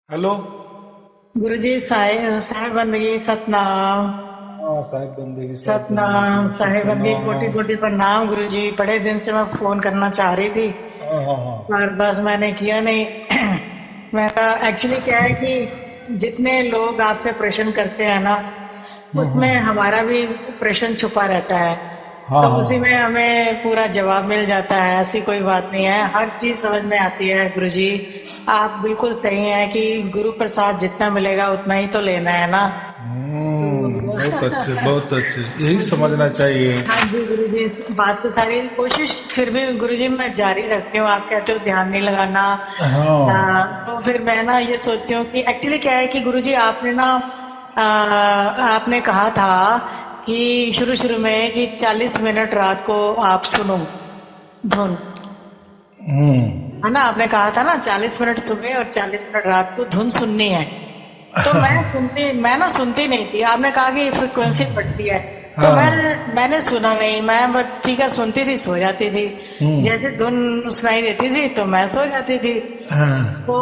Hello. गुरुजी साहेब बंदगी सतनाम। हाँ, साहिब बंदगी साहिब सतनाम बंदगी साहेब बंदगी कोटि सतनाम। कोटि प्रणाम गुरुजी। बड़े दिन से मैं फोन करना चाह रही थी हाँ हाँ हाँ। पर बस मैंने किया नहीं। मेरा एक्चुअली क्या है कि जितने लोग आपसे प्रश्न करते हैं ना उसमें हम्म। हमारा भी प्रश्न छुपा रहता है। हाँ तो उसी में हाँ। हमें पूरा जवाब मिल जाता है। ऐसी कोई बात नहीं है, हर चीज समझ में आती है गुरुजी। आप बिल्कुल सही हैं कि गुरु प्रसाद जितना मिलेगा उतना ही तो लेना है ना। तो बहुत अच्छे बहुत अच्छे, यही समझना चाहिए। हाँ जी गुरुजी, बात तो सारी कोशिश फिर भी गुरुजी मैं जारी रखती हूँ। आप कहते हो ध्यान नहीं लगाना। हाँ। तो फिर मैं ना ये सोचती हूँ कि एक्चुअली क्या है कि गुरुजी आपने ना आपने कहा था कि शुरू शुरू में कि 40 मिनट रात को आप सुनो धुन, हम्म। है ना। आपने कहा था ना 40 मिनट सुबह और 40 मिनट रात को धुन सुननी है। तो मैं ना सुनती नहीं थी। आपने कहा कि फ्रिक्वेंसी बढ़ती है। तो हाँ। मैंने सुना नहीं। मैं बस ठीक है सुनती थी, सो जाती थी। जैसे धुन सुनाई देती थी तो मैं सो जाती थी। हाँ। तो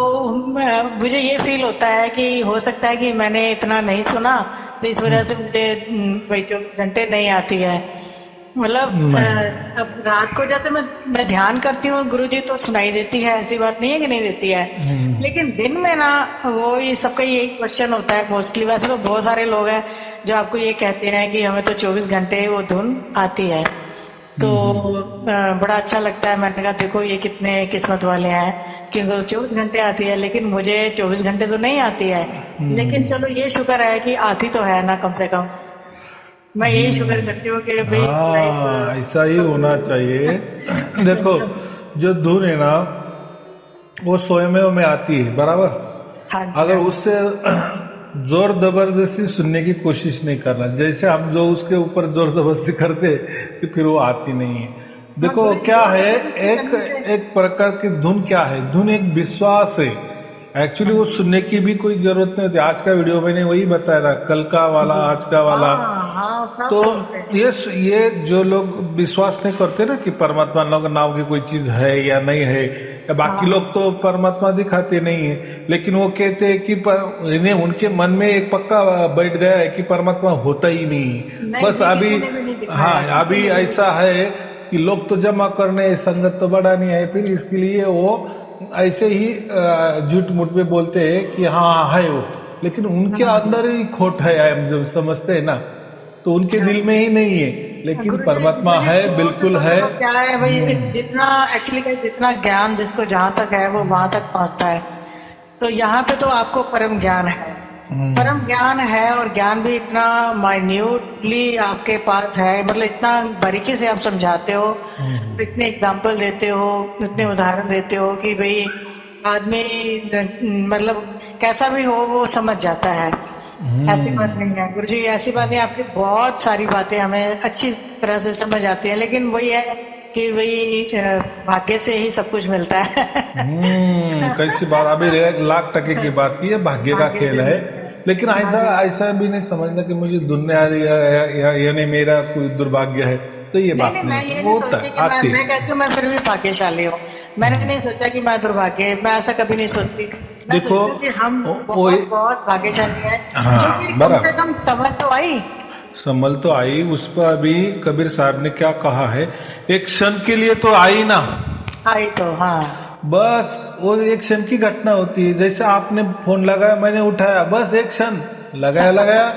मुझे ये फील होता है कि हो सकता है कि मैंने इतना नहीं सुना, तो इस वजह से मुझे वही 24 घंटे नहीं आती है। मतलब नहीं। अब रात को जैसे मैं ध्यान करती हूँ गुरुजी तो सुनाई देती है, ऐसी बात नहीं है कि नहीं देती है। लेकिन दिन में ना वो ये सबका यही क्वेश्चन होता है मोस्टली। वैसे तो बहुत सारे लोग हैं जो आपको ये कहते हैं कि हमें तो 24 घंटे वो धुन आती है। तो बड़ा अच्छा लगता है। मैंने कहा देखो ये कितने किस्मत वाले हैं कि उनको 24 घंटे आती है, लेकिन मुझे 24 घंटे तो नहीं आती है। लेकिन चलो ये शुक्र है कि आती तो है ना कम से कम। मैं यही शुक्र करती हूँ कि भाई लाइफ हाँ, ऐसा ही होना तो चाहिए। देखो, जो धुन है ना वो स्वयं में आती है, बराबर। हाँ जी अगर हाँ जी। उससे जोर जबरदस्ती सुनने की कोशिश नहीं करना, जैसे हम जो उसके ऊपर जोर जबरदस्ती करते कि फिर वो आती नहीं है। हाँ देखो गुरु जी क्या जोर है, जबरदस्ती एक करने से। एक प्रकार की धुन क्या है, धुन एक विश्वास है। एक्चुअली हाँ वो जी सुनने की भी कोई जरूरत नहीं होती। आज का वीडियो मैंने वही बताया था, कल का हाँ वाला जी। आज का वाला। हाँ हाँ सब तो सुनते हैं। ये जो लोग विश्वास नहीं करते ना कि परमात्मा नाम की कोई चीज है या नहीं है, या बाकी हाँ लोग तो परमात्मा दिखाते नहीं है, लेकिन वो कहते हैं कि इन्हें उनके मन में एक पक्का बैठ गया है कि परमात्मा होता ही नहीं है। नहीं बस जी, अभी, किसी ने भी नहीं हाँ, दिखाया, किसी अभी ने भी नहीं ऐसा दिखाया। है कि लोग तो जमा करने संगत तो बड़ा नहीं है, फिर इसके लिए वो ऐसे ही झूठ मूठ में बोलते हैं कि हाँ है वो, लेकिन उनके हाँ अंदर ही खोट है, हम जब समझते हैं ना, तो उनके अच्छा। दिल में ही नहीं है। लेकिन परमात्मा गुरुजी है, खोट बिल्कुल तो है। देखो क्या है भाई, जितना एक्चुअली का जितना ज्ञान जिसको जहां तक है वो वहां तक पहुंचता है। तो यहाँ पे तो आपको परम ज्ञान है। परम हम्म। ज्ञान है और ज्ञान भी इतना माइन्यूटली आपके पास है, मतलब इतना बारीकी से आप समझाते हो, हम्म। इतने एग्जाम्पल देते हो, इतने उदाहरण देते हो कि भाई आदमी मतलब कैसा भी हो वो समझ जाता है। ऐसी बात हम्म। नहीं है गुरुजी, ऐसी बात नहीं। आपकी बहुत सारी बातें हमें अच्छी तरह से समझ आती है, लेकिन वही है कि वही भाग्य से ही सब कुछ मिलता है। कैसी बात, अभी 1,00,000% की बात की है, भाग्य का भाग्य खेल से है। मिलता है। लेकिन हाँ ऐसा जी। ऐसा भी नहीं समझना कि मुझे दुनिया यानी मेरा कोई दुर्भाग्य है, तो ये नहीं बात नहीं, नहीं मैं होती, ये नहीं वो होता सोचती है कि आती मैं है। कहती हूँ मैं फिर भी भाग्यशाली हूँ। मैंने नहीं सोचा कि मैं दुर्भाग्य, मैं ऐसा कभी नहीं सोचती। मैं देखो सोचती हूँ कि हम वो बहुत बहुत भाग्यशाली हैं, क्योंकि हाँ, कम से बराबर। कम समझ तो आई। संभल तो आई, उस पर अभी कबीर साहब ने क्या कहा है, एक क्षण के लिए तो आई ना। आई तो हाँ। बस वो एक क्षण की घटना होती है, जैसे आपने फोन लगाया, मैंने उठाया, बस एक क्षण, लगाया लगाया,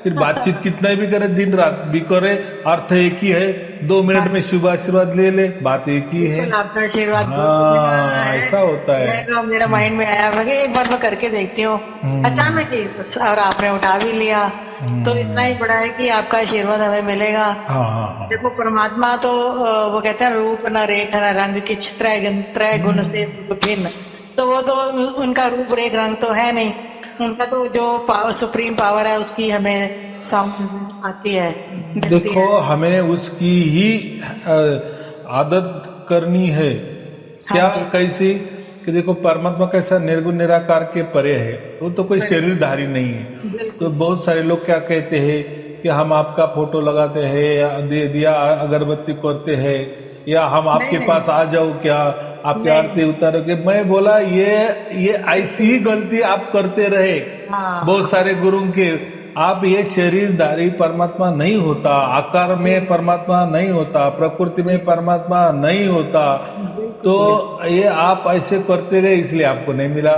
फिर बातचीत कितना भी करे, दिन रात भी करे, अर्थ एक ही है। 2 मिनट हाँ में जी शुभ आशीर्वाद ले ले, बात एक ही है। बिल्कुल, आपका आशीर्वाद बहुत मिला हाँ, है। ऐसा होता है। मैं तो मेरा माइंड में आया मैं कि एक बार मैं करके देखती हूँ। हम्म। अचानक ही बस, और आपने उठा भी लिया। तो इतना ही हम्म। बड़ा है कि आपका आशीर्वाद हमें मिलेगा। हाँ हाँ देखो हाँ। परमात्मा तो वो कहते हैं रूप न रेख न रंग किछ त्रय गुण से भिन्न। तो वो तो उनका रूप रेख रंग तो है नहीं। उनका तो जो सुप्रीम पावर है उसकी हमें साउंड आती है, मिलती देखो, है। हमें उसकी ही आदत करनी है। हाँ क्या, जी कैसी, कि देखो परमात्मा कैसा निर्गुण निराकार के परे है, वो तो कोई बड़े शरीरधारी नहीं है। तो बिल्कुल। बहुत सारे लोग क्या कहते हैं कि हम आपका फोटो लगाते हैं या दिया अगरबत्ती करते हैं, या हम नहीं आपके नहीं पास आ जाओ क्या, आपकी आरती उतारोगे। मैं बोला ये ऐसी ही गलती आप करते रहे हाँ। बहुत सारे गुरु के। आप ये शरीरधारी परमात्मा नहीं होता, आकार में परमात्मा नहीं होता, प्रकृति में परमात्मा नहीं होता। तो ये आप ऐसे करते रहे इसलिए आपको नहीं मिला।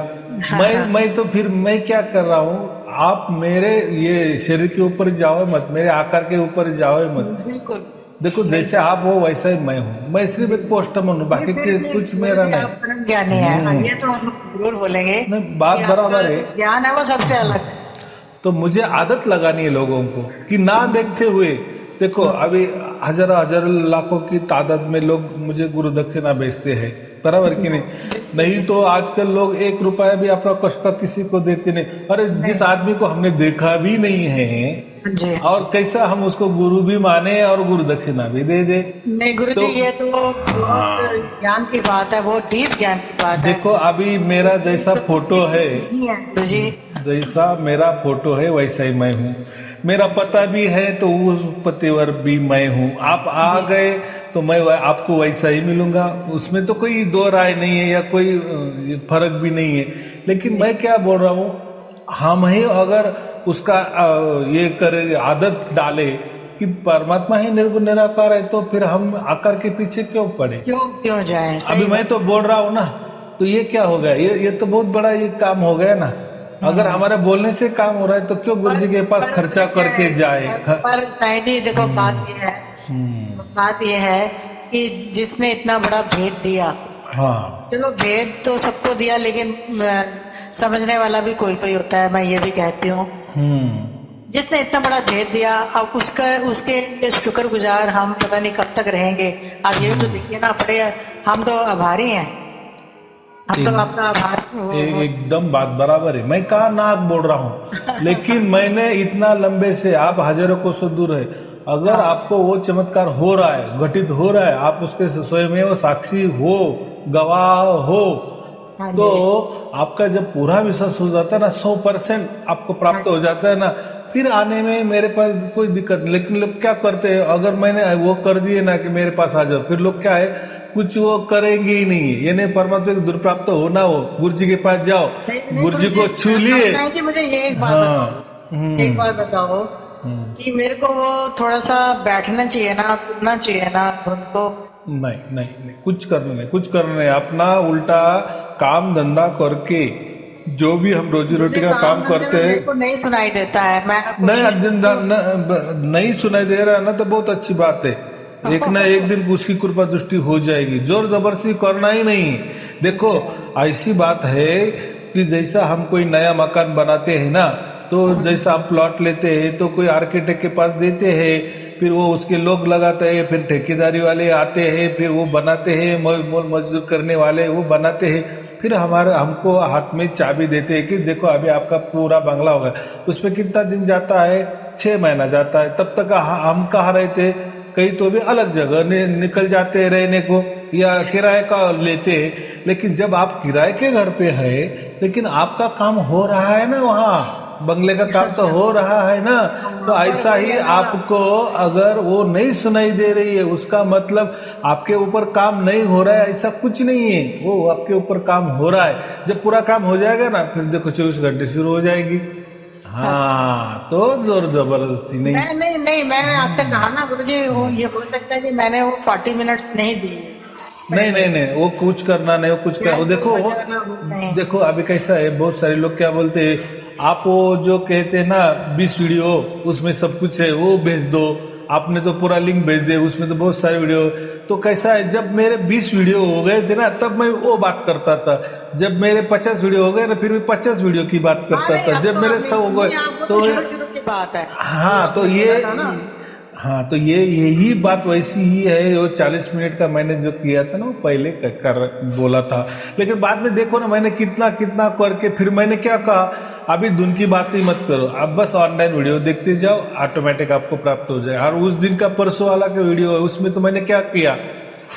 मैं तो फिर मैं क्या कर रहा हूँ, आप मेरे ये शरीर के ऊपर जाओ मत, मेरे आकार के ऊपर जाओ मत। बिल्कुल। देखो जैसे आप हो वैसा ही मैं हूँ, मैं सिर्फ एक पोस्टमैन हूँ, बाकी कुछ मेरा नहीं। आप परम ज्ञानी है, ये तो हम जरूर बोलेंगे। नहीं, बात बराबर है। ज्ञान है वो सबसे अलग है। तो मुझे आदत लगानी है लोगों को कि ना देखते हुए, देखो अभी हजार लाखों की तादाद में लोग मुझे गुरु दक्षिणा भेजते हैं, बराबर कि नहीं तो आजकल लोग 1 रुपया भी अपना कष्ट का किसी को देते नहीं। अरे जिस आदमी को हमने देखा भी नहीं है और कैसा हम उसको गुरु भी माने और गुरु दक्षिणा भी दे दे। नहीं गुरु जी, ये तो बहुत ज्ञान की बात है, बहुत डीप ज्ञान की बात है। देखो अभी मेरा जैसा फोटो है जी, जैसा मेरा फोटो है वैसा ही मैं हूँ। मेरा पता भी है तो उस पतिवर भी मैं हूँ। आप आ गए तो मैं आपको वैसा ही मिलूंगा, उसमें तो कोई दो राय नहीं है या कोई फर्क भी नहीं है। लेकिन मैं क्या बोल रहा हूँ, हम ही अगर उसका ये करे, आदत डाले कि परमात्मा ही निर्गुण निराकार है, तो फिर हम आकार के पीछे क्यों पड़े, क्यों जाए। अभी मैं तो बोल रहा हूँ ना, तो ये क्या हो गया, ये तो बहुत बड़ा ये काम हो गया ना। अगर हमारे बोलने से काम हो रहा है तो क्यों गुरु जी के पास खर्चा करके जाए। पर साइडी देखो बात ये है कि जिसने इतना बड़ा भेद दिया, हाँ चलो भेद तो सबको दिया, लेकिन समझने वाला भी कोई होता है, मैं ये भी कहती हूँ। जिसने इतना बड़ा भेद दिया, अब उसके शुक्रगुजार हम पता नहीं कब तक रहेंगे। अब ये तो देखिए ना, पड़े हम तो आभारी हैं, हम तो आपका आभार। एकदम बात बराबर है, मैं कहा नाक बोल रहा हूँ लेकिन मैंने इतना लंबे से, आप हजारों कोसों दूर है, अगर आपको वो चमत्कार हो रहा है, घटित हो रहा है, आप उसके स्वयं में वो साक्षी हो, गवाह हो, तो आपका जब पूरा विश्वास हो जाता है ना, 100% आपको प्राप्त हो जाता है ना, फिर आने में मेरे पास कोई दिक्कत नहीं। लेकिन लोग क्या करते हैं, अगर मैंने वो कर दिए ना कि मेरे पास आ जाओ, फिर लोग क्या है, कुछ वो करेंगे ही नहीं। ये नहीं परमात्मा को दुर्प्राप्त हो ना हो, गुरु जी के पास जाओ, गुरु जी को छू लिए। मुझे ये एक बात बताओ कि मेरे को वो थोड़ा सा बैठना चाहिए ना, सुनना चाहिए ना उनको। नहीं, कुछ करना नहीं, अपना उल्टा काम धंधा करके जो भी हम रोजी रोटी का काम करते हैं, मेरे को नहीं सुनाई देता है। मैं नहीं सुनाई दे रहा है ना, तो बहुत अच्छी बात है। एक ना एक दिन उसकी कृपा दृष्टि हो जाएगी, जोर जबरदस्ती करना ही नहीं। देखो ऐसी बात है कि जैसा हम कोई नया मकान बनाते हैं ना, तो जैसा हम प्लॉट लेते हैं तो कोई आर्किटेक्ट के पास देते हैं, फिर वो उसके लोग लगाते हैं, फिर ठेकेदारी वाले आते हैं, फिर वो बनाते हैं, मजदूर करने वाले वो बनाते हैं, फिर हमको हाथ में चाबी देते हैं कि देखो अभी आपका पूरा बंगला होगा। उसमें कितना दिन जाता है, 6 महीना जाता है। तब तक हम कहाँ रहते, कहीं तो भी अलग जगह निकल जाते हैं रहने को, या किराए का लेते हैं। लेकिन जब आप किराए के घर पे है, लेकिन आपका काम हो रहा है ना, वहाँ बंगले का काम तो हो रहा है ना, तो ऐसा ही आपको अगर वो नहीं सुनाई दे रही है, उसका मतलब आपके ऊपर काम नहीं हो रहा है, ऐसा कुछ नहीं है, वो आपके ऊपर काम हो रहा है। जब पूरा काम हो जाएगा ना, फिर देखो 24 घंटे शुरू हो जाएगी। हाँ, तो जोर जबरदस्ती नहीं। नहीं, मैंने आपसे कहा ना गुरुजी, ये हो सकता है कि मैंने वो 40 मिनट्स नहीं दिए। नहीं, वो कुछ करना नहीं, वो कुछ कर, देखो अभी कैसा है, बहुत सारे लोग क्या बोलते हैं, आप वो जो कहते हैं ना 20 वीडियो उसमें सब कुछ है, वो भेज दो। आपने तो पूरा लिंक भेज दे, उसमें तो बहुत सारे वीडियो। तो कैसा है, जब मेरे 20 वीडियो हो गए थे ना, तब मैं वो बात करता था। जब मेरे 50 वीडियो हो गए ना, फिर भी 50 वीडियो की बात करता था। जब मेरे 100 हो गए तो शुरू की बात है। हाँ, तो यही बात वैसी ही है। वो 40 मिनट का मैंने जो किया था ना, वो पहले बोला था। लेकिन बाद में देखो ना, मैंने कितना करके फिर मैंने क्या कहा, अभी धुन की बात ही मत करो, अब बस ऑनलाइन वीडियो देखते जाओ, ऑटोमेटिक आपको प्राप्त हो जाए। और उस दिन का परसों वाला का वीडियो है, उसमें तो मैंने क्या किया,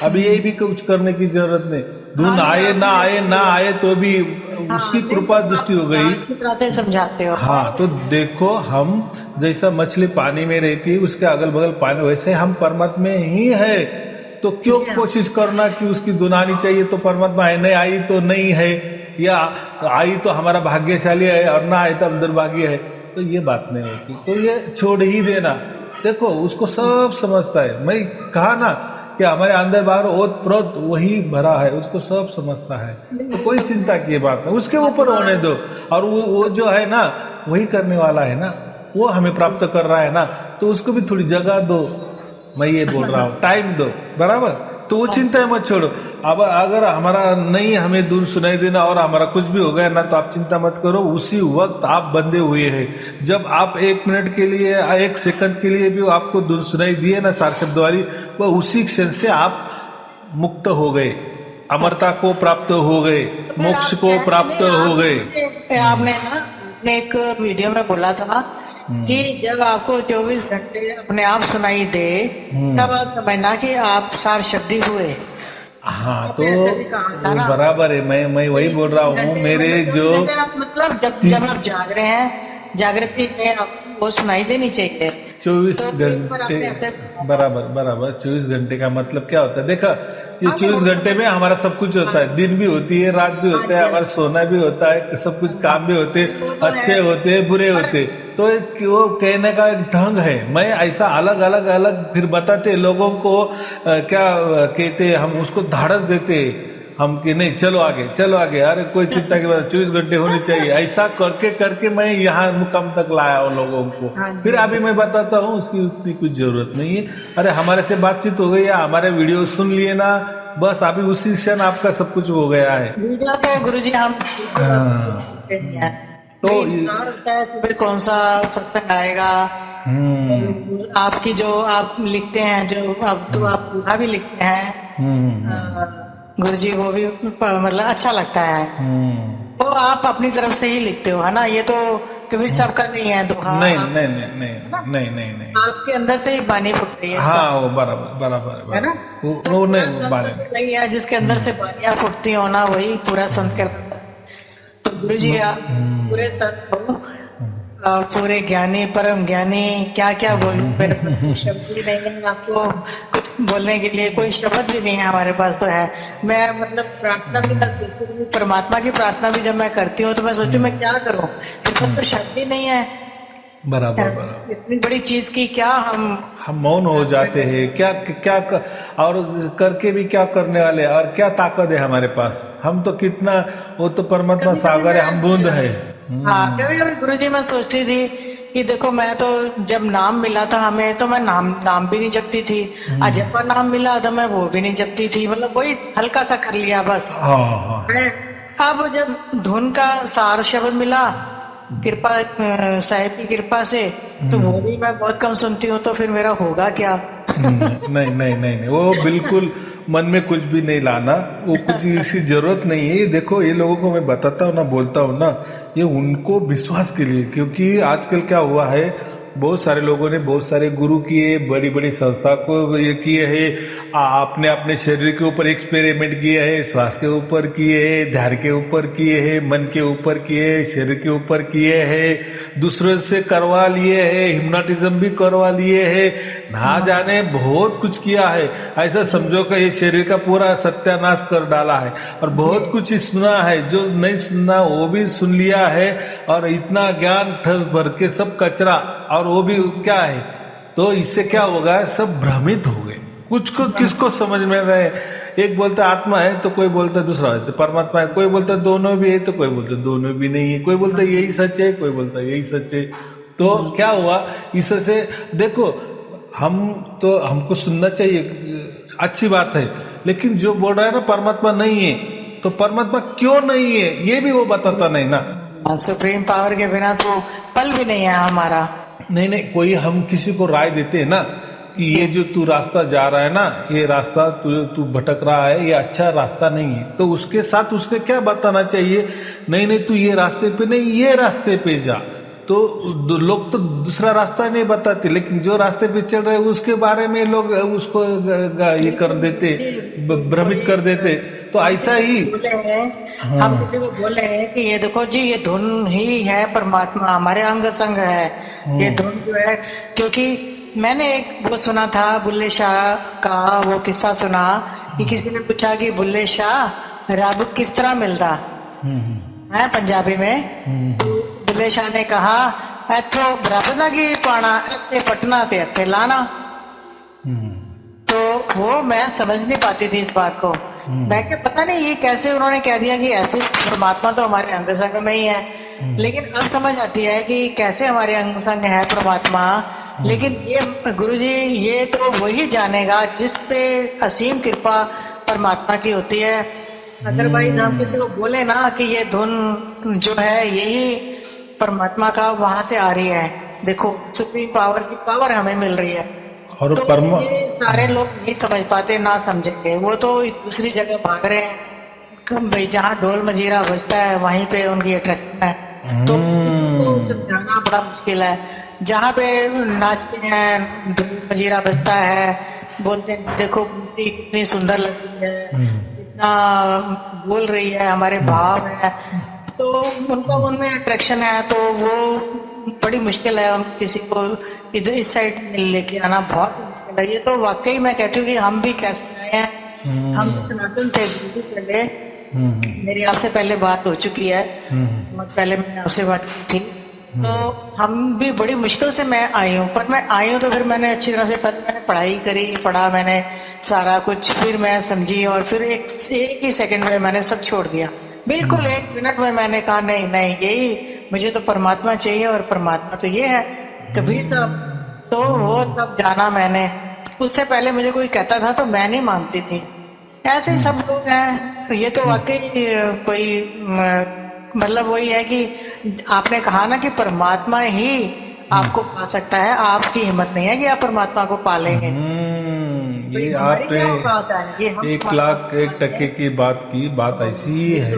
अभी यही भी कुछ करने की जरूरत नहीं। धुन आए ना आए तो भी उसकी कृपा दृष्टि हो गई। अच्छी तरह से समझाते हो। हाँ, तो देखो हम जैसा मछली पानी में रहती है, उसके अगल बगल पानी, वैसे हम परमात्मा ही है। तो क्यों जी हाँ। कोशिश करना कि उसकी धुन आनी चाहिए तो परमात्मा है, नहीं आई तो नहीं है, या आई तो हमारा भाग्यशाली है और ना आए तो हम दुर्भाग्य है, तो ये बात नहीं होती। तो ये छोड़ ही देना। देखो उसको सब समझता है, मैं कहा ना कि हमारे अंदर बाहर ओत प्रोत वही भरा है, उसको सब समझता है, तो कोई चिंता की बात नहीं, उसके ऊपर होने दो। और वो जो है ना वही करने वाला है ना, वो हमें प्राप्त कर रहा है ना, तो उसको भी थोड़ी जगह दो। मैं ये बोल रहा हूँ, टाइम दो, बराबर। तो वो चिंता है मत छोड़ो। अब अगर हमारा नहीं हमें दूर सुनाई देना और हमारा कुछ भी हो गया ना, तो आप चिंता मत करो, उसी वक्त आप बंधे हुए हैं। जब आप 1 मिनट के लिए 1 सेकंड के लिए भी आपको दूर सुनाई दिए ना सार शब्द वाली, वह उसी क्षण से आप मुक्त हो गए, अमरता को प्राप्त हो गए, मोक्ष को प्राप्त हो गए। आपने ना अपने एक वीडियो में बोला था कि जब आपको 24 घंटे अपने आप सुनाई दे तब आप समझना कि आप सार शब्दी हुए। हाँ, तो आपने ऐसे भी कहा था वो ना। बराबर है, मैं वही बोल रहा हूँ। मेरे जो मतलब जब आप जाग रहे हैं, जागृति में आपको वो सुनाई देनी चाहिए। 24 तो एक बार घंटे, आपने ऐसे कहा था। बराबर 24 घंटे का मतलब क्या होता है? देखा, ये हाँ, 24 घंटे में हमारा सब कुछ होता है, दिन भी होती है, रात भी होता है, हमारा सोना भी होता है, सब कुछ काम भी होते हैं, वो तो अच्छे है। होते हैं, बुरे होते हैं। तो वो कहने का एक ढंग है। मैं ऐसा अलग अलग अलग फिर बताते लोगों को, क्या कहते हैं, हम उसको धाड़स देते हम कि नहीं चलो आगे चलो आगे, अरे कोई चिंता की बात, 24 घंटे होनी चाहिए। ऐसा करके करके मैं यहाँ मुकाम तक लाया हूँ लोगों को। हाँ जी। फिर अभी मैं बताता हूँ, उसकी उतनी कुछ जरूरत नहीं है। अरे हमारे से बातचीत हो गई या हमारे वीडियो सुन लिए ना, बस अभी उसी क्षण आपका सब कुछ हो गया है। वीडियो तो गुरुजी हम हाँ। तो तो इंतजार होता है सुबह कौन सा सत्संग आएगा। आपकी जो आप लिखते हैं, जो अब तो आप पूरा भी लिखते हैं गुरुजी, वो भी मतलब अच्छा लगता है। वो आप अपनी तरफ से ही लिखते हो, है ना? ये तो कभी सबका नहीं है दोहा। नहीं नहीं नहीं नहीं नहीं नहीं नहीं, आपके अंदर से ही बानी फूट रही है। हाँ वो बराबर बराबर है ना? वो नहीं वो बारे में सही है, जिसके अंदर से बानियां फूटती हो ना, वही पूरा संत करता है। तो गुरु जी आप पूरे संत हो, पूरे ज्ञानी, परम ज्ञानी, क्या क्या बोलूं, मेरे पास कोई शब्द ही नहीं है आपको कुछ बोलने के लिए, कोई शब्द भी नहीं है हमारे पास। तो है, मैं मतलब प्रार्थना भी मैं सोचती हूँ, परमात्मा की प्रार्थना भी जब मैं करती हूँ तो मैं सोचती हूँ मैं क्या करूँ, मेरे पास तो शब्द ही नहीं है। बराबर इतनी बड़ी चीज की क्या हम मौन हो जाते हैं, क्या क्या और करके भी क्या करने वाले, और क्या ताकत है हमारे पास? हम तो कितना, वो तो परमात्मा सागर है, हम बूंद है। हाँ, कभी कभी गुरु जी मैं सोचती थी कि देखो, मैं तो जब नाम मिला था हमें, तो मैं नाम भी नहीं जपती थी। अजपा नाम मिला तो मैं वो भी नहीं जपती थी, मतलब वही हल्का सा कर लिया बस। अब जब धुन का सार शब्द मिला कृपा, साहिब की कृपा से, तो वो भी मैं बहुत कम सुनती हूँ, तो फिर मेरा होगा क्या? नहीं नहीं नहीं नहीं, वो बिल्कुल मन में कुछ भी नहीं लाना, वो कुछ इसकी जरूरत नहीं है। देखो ये लोगों को मैं बताता हूँ ना, बोलता हूँ ना, ये उनको विश्वास के लिए, क्योंकि आजकल क्या हुआ है, बहुत सारे लोगों ने बहुत सारे गुरु किए, बड़ी बड़ी संस्था को ये किए हैं, अपने अपने शरीर के ऊपर एक्सपेरिमेंट किए हैं, श्वास के ऊपर किए हैं, ध्यान के ऊपर किए हैं, मन के ऊपर किए, शरीर के ऊपर किए हैं, दूसरों से करवा लिए हैं, हिप्नोटिज्म भी करवा लिए हैं, ना जाने बहुत कुछ किया है। ऐसा समझो कि ये शरीर का पूरा सत्यानाश कर डाला है, और बहुत कुछ ही सुना है, जो नहीं सुनना वो भी सुन लिया है, और इतना ज्ञान ठस भर के सब कचरा, और वो भी क्या है। तो इससे क्या होगा, सब भ्रमित हो गए, कुछ को किसको समझ में रहे। एक बोलता आत्मा है तो कोई बोलता दूसरा है, तो परमात्मा है, कोई बोलता दोनों भी है तो कोई बोलता दोनों भी नहीं है, कोई बोलता यही सच है, कोई बोलता यही सच है। तो क्या हुआ इससे? देखो हम तो, हमको सुनना चाहिए, अच्छी बात है, लेकिन जो बोल रहा है ना परमात्मा नहीं है, तो परमात्मा क्यों नहीं है ये भी वो बताता नहीं ना। सुप्रीम पावर के बिना तो पल भी नहीं है हमारा। नहीं, कोई हम किसी को राय देते हैं ना कि ये जो तू रास्ता जा रहा है ना, ये रास्ता तू भटक रहा है, ये अच्छा रास्ता नहीं है, तो उसके साथ उसने क्या बताना चाहिए, नहीं तू ये रास्ते पे नहीं, ये रास्ते पे जा। तो लोग तो दूसरा रास्ता नहीं बताते, लेकिन जो रास्ते पे चल रहे हैं उसके बारे में लोग उसको ये कर देते, भ्रमित कर देते। तो ऐसा ही हम किसी को बोले हैं कि ये देखो जी, ये धुन ही है परमात्मा, हमारे अंग संग है ये धुन जो है, क्योंकि मैंने एक वो सुना था, बुल्ले शाह का वो किस्सा सुना कि किसी ने पूछा कि बुल्ले शाह रब किस तरह मिलता है पंजाबी में। तो बुल्ले शाह ने कहा, इथों रब ना की पाना, इत्थे पटना ते इत्थे लाना। तो वो मैं समझ नहीं पाती थी इस बात को। मैं क्या पता नहीं ये कैसे उन्होंने कह दिया कि ऐसे परमात्मा तो हमारे अंग संग में ही है। लेकिन अब समझ आती है कि कैसे हमारे अंग संग है परमात्मा। लेकिन ये गुरुजी ये तो वही जानेगा जिस पे असीम कृपा परमात्मा की होती है। अदरवाइज हम किसी को बोले ना कि ये धुन जो है यही परमात्मा का वहां से आ रही है, देखो सुप्रीम पावर की पावर हमें मिल रही है, और तो ये सारे लोग नहीं समझ पाते, ना समझेंगे। वो तो दूसरी जगह भाग रहे हैं भाई, जहाँ ढोल मजीरा बजता है वहीं पे उनकी अट्रैक्शन है। तो समझाना बड़ा मुश्किल है। जहाँ पे नाचते हैं, ढोल मजीरा बजता है, बोलते हैं देखो मूर्ति कितनी सुंदर लग रही है, कितना बोल रही है, हमारे भाव है, तो उनका उनमें अट्रैक्शन है। तो वो बड़ी मुश्किल है किसी को इधर इस साइड में लेके आना, बहुत मुश्किल है। ये तो वाकई मैं कहती हूँ कि हम भी कैसे आए हैं। हम सनातन थे पहले, मेरी आपसे पहले बात हो चुकी है, बहुत पहले मैंने आपसे बात की थी। तो हम भी बड़ी मुश्किल से मैं आई हूँ, पर मैं आई हूँ तो फिर मैंने अच्छी तरह से मैंने पढ़ाई करी, पढ़ा मैंने सारा कुछ, फिर मैं समझी और फिर एक ही सेकंड में मैंने सब छोड़ दिया। बिल्कुल 1 मिनट में मैंने कहा नहीं नहीं, यही मुझे तो परमात्मा चाहिए और परमात्मा तो ये है कबीर साहब। तो वो तब जाना मैंने। उससे पहले मुझे कोई कहता था तो मैं नहीं मानती थी। ऐसे ही सब लोग हैं। तो ये तो वाकई कोई मतलब वही है कि आपने कहा ना कि परमात्मा ही आपको पा सकता है, आपकी हिम्मत नहीं है कि आप परमात्मा को पालेंगे। ये आपने 1,01,00,000% की बात की, बात ऐसी है।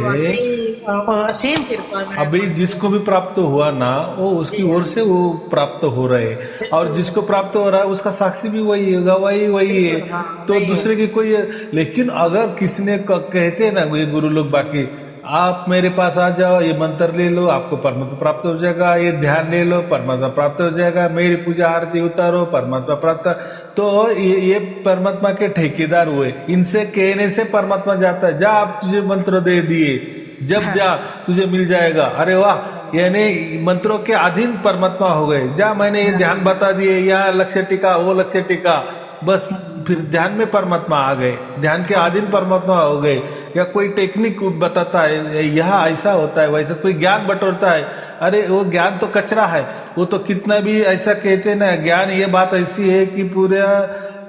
असीम कृपा है। अभी जिसको भी प्राप्त हुआ ना, वो उसकी ओर से वो प्राप्त हो रहे, और जिसको प्राप्त हो रहा है उसका साक्षी भी वही होगा, वही है। तो दूसरे की कोई, लेकिन अगर किसी ने कहते ना ये गुरु लोग बाकी, आप मेरे पास आ जाओ, ये मंत्र ले लो आपको परमात्मा प्राप्त हो जाएगा, ये ध्यान ले लो परमात्मा प्राप्त हो जाएगा, मेरी पूजा आरती उतारो परमात्मा प्राप्त। तो ये परमात्मा के ठेकेदार हुए, इनसे कहने से परमात्मा जाता है, जा आप तुझे मंत्र दे दिए, जब जा तुझे मिल जाएगा। अरे वाह, यानी मंत्रों के अधीन परमात्मा हो गए। जा मैंने ये ध्यान बता दिए, यहाँ लक्ष्य टिका, वो लक्ष्य टिका, बस फिर ध्यान में परमात्मा आ गए, ध्यान के अधीन परमात्मा हो गए। या कोई टेक्निक बताता है यह ऐसा होता है, वैसा कोई ज्ञान बटोरता है, अरे वो ज्ञान तो कचरा है। वो तो कितना भी ऐसा कहते ना, ज्ञान ये बात ऐसी है कि पूरा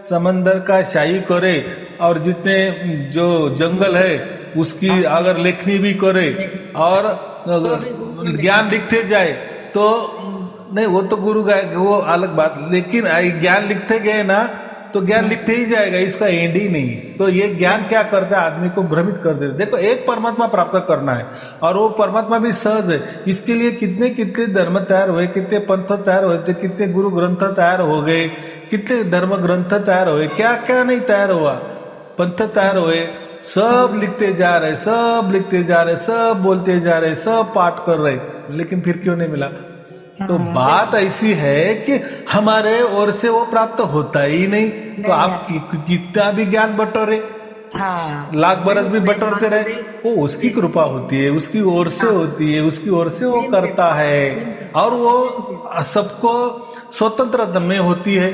समंदर का शाही करे, और जितने जो जंगल है उसकी अगर लेखनी भी करे, और ज्ञान लिखते जाए तो नहीं, वो तो गुरु गए वो अलग बात। लेकिन ज्ञान लिखते गए ना तो ज्ञान लिखते ही जाएगा, इसका एंड ही नहीं। तो ये ज्ञान क्या करता है, आदमी को भ्रमित कर देता है। देखो एक परमात्मा प्राप्त करना है, और वो परमात्मा भी सहज है। इसके लिए कितने कितने धर्म तैयार हुए, कितने पंथ तैयार हुए थे, कितने गुरु ग्रंथ तैयार हो गए, कितने धर्म ग्रंथ तैयार हुए, क्या क्या नहीं तैयार हुआ, पंथ तैयार हुए, सब लिखते जा रहे, सब लिखते जा रहे, सब बोलते जा रहे, सब पाठ कर रहे, लेकिन फिर क्यों नहीं मिला? तो बात ऐसी है कि हमारे ओर से वो प्राप्त होता ही नहीं। तो आप कितना भी ज्ञान बटोरे, लाख बरस भी बटोरते रहे, वो उसकी कृपा होती है, उसकी ओर से होती है, उसकी ओर से वो करता है, और वो सबको स्वतंत्र में होती है।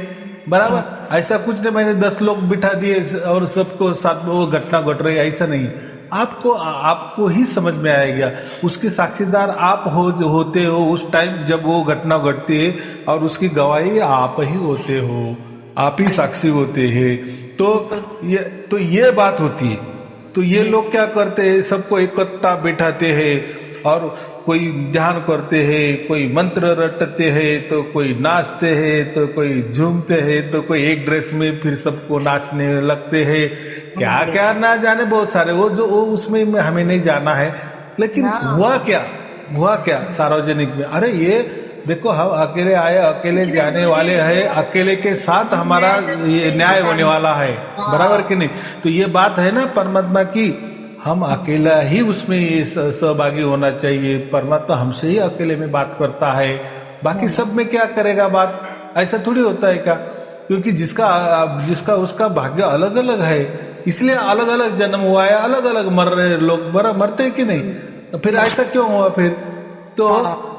बराबर, ऐसा कुछ नहीं मैंने 10 लोग बिठा दिए और सबको साथ में वो घटना घट रही, ऐसा नहीं। आपको ही समझ में आएगा, उसके साक्षीदार आप होते हो उस टाइम जब वो घटना घटती है, और उसकी गवाही आप ही होते हो, आप ही साक्षी होते हैं। तो ये बात होती है। तो ये लोग क्या करते हैं, सबको इकट्ठा बैठाते हैं, और कोई ध्यान करते हैं, कोई मंत्र रटते हैं, तो कोई नाचते हैं, तो कोई झूमते हैं, तो कोई एक ड्रेस में फिर सबको नाचने लगते हैं, क्या क्या ना जाने बहुत सारे, वो उसमें हमें नहीं जाना है। लेकिन हुआ क्या सार्वजनिक में, अरे ये देखो हम अकेले आए, अकेले जाने वाले हैं, अकेले के साथ हमारा ये न्याय होने वाला है, बराबर कि नहीं? तो ये बात है ना परमात्मा की, हम अकेला ही उसमें सहभागी होना चाहिए। परमात्मा हमसे ही अकेले में बात करता है, बाकी सब में क्या करेगा बात? ऐसा थोड़ी होता है क्या? क्योंकि जिसका उसका भाग्य अलग अलग है, इसलिए अलग अलग जन्म हुआ है, अलग अलग मर रहे लोग, मरते कि नहीं? तो फिर ऐसा क्यों हुआ फिर? तो